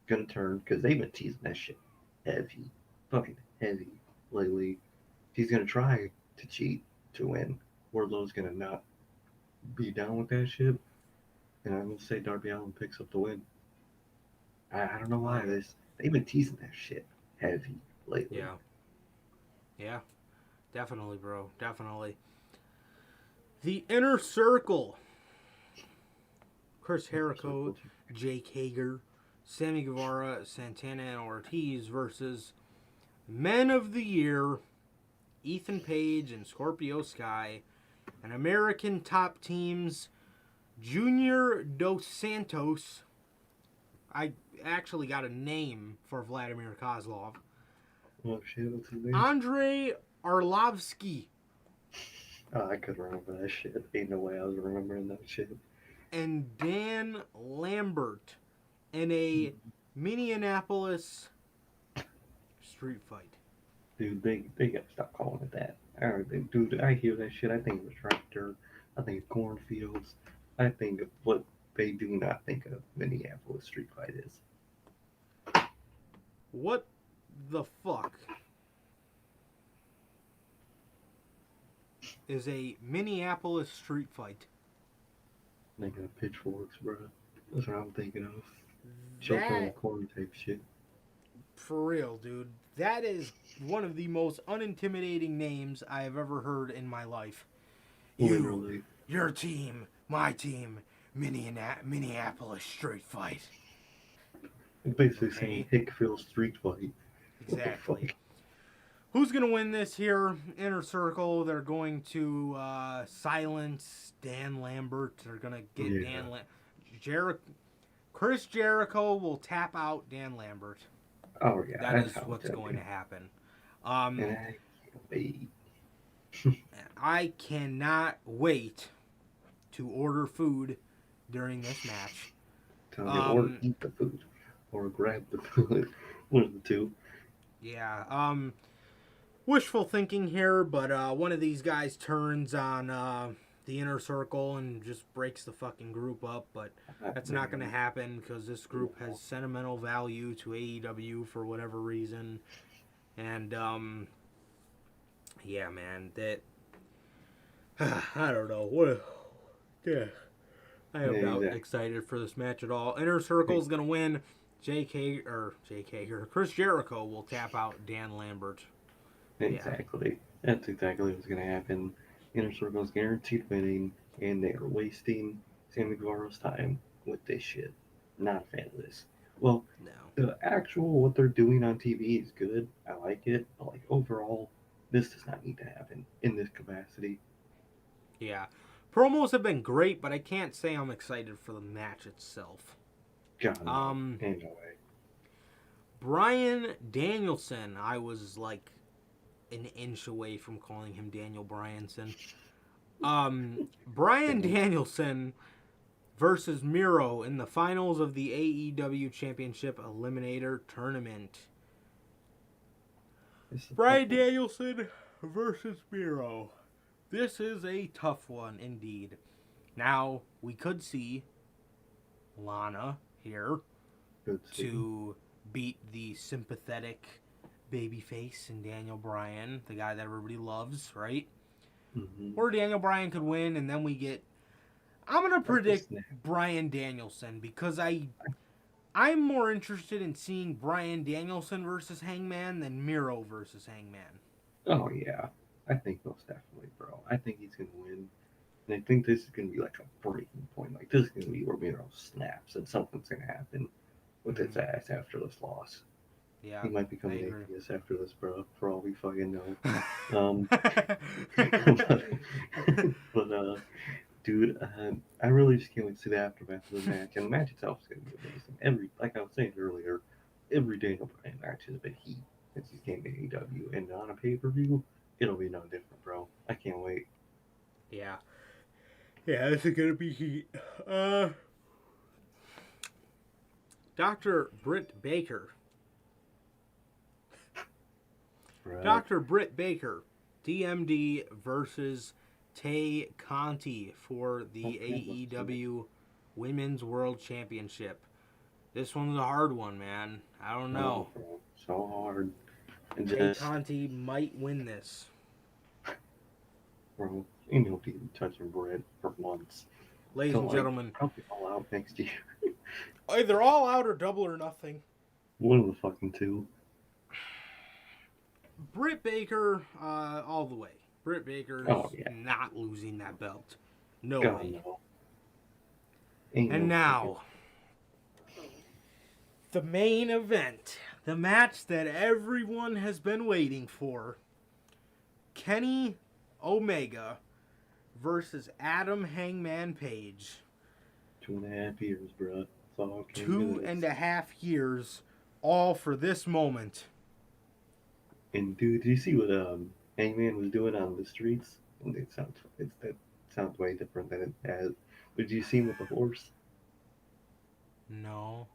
gonna turn because they've been teasing that shit heavy, fucking heavy lately. He's gonna try to cheat to win. Wardlow's gonna not be down with that shit, and I'm gonna say Darby Allin picks up the win. I don't know why they've been teasing that shit heavy lately. Yeah, definitely, bro, definitely. The Inner Circle. Chris Jericho, Jake Hager, Sammy Guevara, Santana, and Ortiz versus Men of the Year, Ethan Page and Scorpio Sky, and American Top Teams, Junior Dos Santos. I actually got a name for Vladimir Kozlov. Oh shit, what's his name? Andre Arlovsky. Oh, I could remember that shit. Ain't no way I was remembering that shit. And Dan Lambert in a Minneapolis street fight. Dude, they gotta stop calling it that. Dude, I hear that shit. I think of a tractor. I think of cornfields. I think of what they do not think of Minneapolis street fight is. What the fuck is a Minneapolis street fight? Thinking of pitchforks, bro. That's what I'm thinking of. Choking on corn type shit. For real, dude. That is one of the most unintimidating names I have ever heard in my life. Literally. Your team, my team, Minneapolis street fight. Basically saying Hickville street fight. Exactly. Who's going to win this here? Inner Circle. They're going to silence Dan Lambert. They're going to get Dan Lambert. Chris Jericho will tap out Dan Lambert. Oh, yeah. That is what's going to happen. And I can't wait. I cannot wait to order food during this match. Or eat the food. Or grab the food. One of the two. Yeah. Wishful thinking here, but one of these guys turns on the Inner Circle and just breaks the fucking group up, but that's not going to happen because this group has sentimental value to AEW for whatever reason. And, yeah, man, that... I don't know. I am not excited for this match at all. Inner Circle is going to win. Chris Jericho will tap out Dan Lambert. Exactly. Yeah. That's exactly what's going to happen. Inner Circle's guaranteed winning, and they are wasting Sammy Guevara's time with this shit. Not a fan of this. Well, the actual what they're doing on TV is good. I like it. But like overall, this does not need to happen in this capacity. Yeah. Promos have been great, but I can't say I'm excited for the match itself. God, no. Ain't no way. Bryan Danielson, I was like an inch away from calling him Daniel Bryanson. Bryan Danielson versus Miro in the finals of the AEW Championship Eliminator Tournament. Bryan Danielson versus Miro. This is a tough one indeed. Now, we could see Lana here to beat the sympathetic babyface and Daniel Bryan, the guy that everybody loves, right? Mm-hmm. Or Daniel Bryan could win, and then we get... I'm going to predict Bryan Danielson because I'm more interested in seeing Bryan Danielson versus Hangman than Miro versus Hangman. Oh yeah, I think most definitely, bro. I think he's gonna win, and I think this is gonna be like a breaking point. Like this is gonna be where Miro snaps, and something's gonna happen with his Mhm. ass after this loss. He Yeah, might I become an agree. atheist after this, bro. For all we fucking know. Um, but dude, I really just can't wait to see the aftermath of the match, and the match itself is gonna be amazing. Like I was saying earlier, every Daniel Bryan match has been heat since he came to AEW, and on a pay per view, it'll be no different, bro. I can't wait. Yeah. Yeah, this is gonna be heat. Uh, Dr. Britt Baker. Right. Dr. Britt Baker, DMD versus Tay Conti for the Okay, let's do it. AEW Women's World Championship. This one's a hard one, man. I don't Oh, know. bro, so hard. And Tay just, Conti might win this. bro, you know, be touching bread for months. Ladies Till and like gentlemen, probably all out next year. either all out or double or nothing. One of the fucking two. Britt Baker, all the way. Britt Baker's Oh yeah. not losing that belt. No God way. no. Ain't And no fucking. now, the main event. The match that everyone has been waiting for. Kenny Omega versus Adam Hangman Page. 2.5 years, bro. That's all it came to Two this. and a half years, all for this moment. And dude, did you see what Hangman was doing on the streets? And that sounds way different than it has. But did you see him with the horse? No.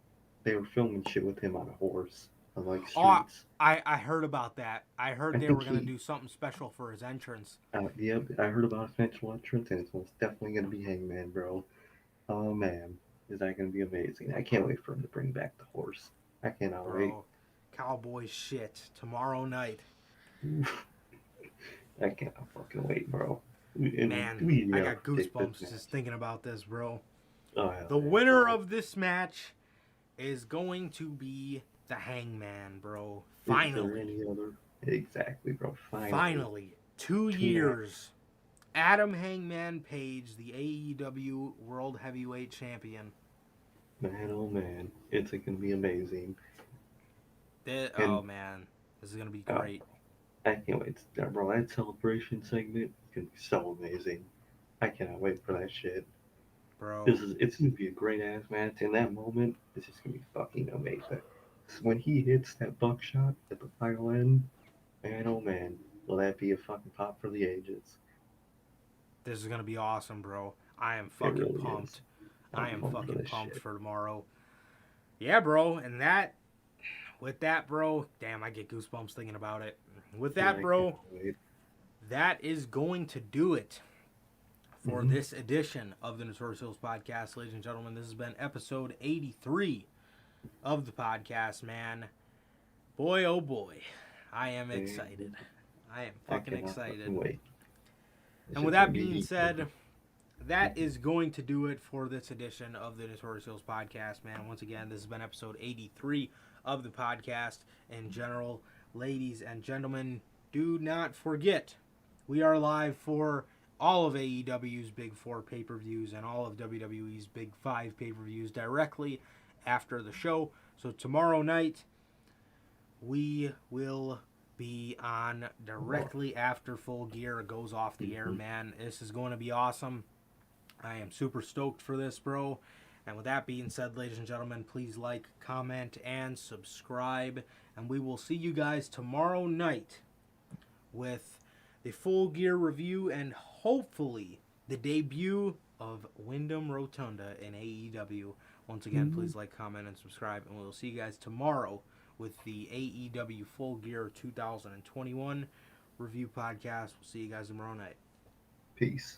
They were filming shit with him on a horse on like Oh, streets. I heard about that. I heard I they think were going to he. do something special for his entrance. Yep, I heard about eventual entrance, and it's most definitely gonna be Hangman, bro. Oh man, is that gonna be amazing? I can't wait for him to bring back the horse. I cannot wait. Bro, cowboy shit. Tomorrow night. I cannot fucking wait, bro. Man, We I gotta got predict this goosebumps just match. thinking about this, bro. Oh hell The yeah, winner bro. of this match is going to be the Hangman, bro. Is there Finally. any other? Exactly, bro. Finally. Finally. 2 2.5. years. Adam Hangman Page, the AEW World Heavyweight Champion. Man, oh man, it's gonna be amazing. Oh, And man. This is going to be uh, great, I can't wait. Bro, that celebration segment is gonna be so amazing. I cannot wait for that shit. bro. It's gonna be a great ass match. In that moment, it's just gonna be fucking amazing. When he hits that buckshot at the final end, man, oh man, will that be a fucking pop for the ages? This is going to be awesome, bro. I am It fucking really is. pumped. I I'm am pumped for fucking this pumped shit. for tomorrow. Yeah, bro. And that, with that, bro, damn, I get goosebumps thinking about it. With Yeah, that, I bro, cannot wait. that is going to do it for Mm-hmm. this edition of the Notorious Hills Podcast. Ladies and gentlemen, this has been episode 83 of the podcast, man. Boy, oh boy, I am excited. I am I fucking cannot excited. fucking wait. This And with is gonna that be being heat, said, bro. that is going to do it for this edition of the Notorious Hills Podcast, man. Once again, this has been episode 83 of the podcast in general. Ladies and gentlemen, do not forget, we are live for all of AEW's Big 4 pay-per-views and all of WWE's Big 5 pay-per-views directly after the show. So tomorrow night, we will be on directly after Full Gear goes off the air, man. This is going to be awesome. I am super stoked for this, bro. And with that being said, ladies and gentlemen, please like, comment, and subscribe. And we will see you guys tomorrow night with the Full Gear review and hopefully the debut of Wyndham Rotunda in AEW. Once again, please like, comment, and subscribe. And we'll see you guys tomorrow with the AEW Full Gear 2021 review podcast. We'll see you guys tomorrow night. Peace.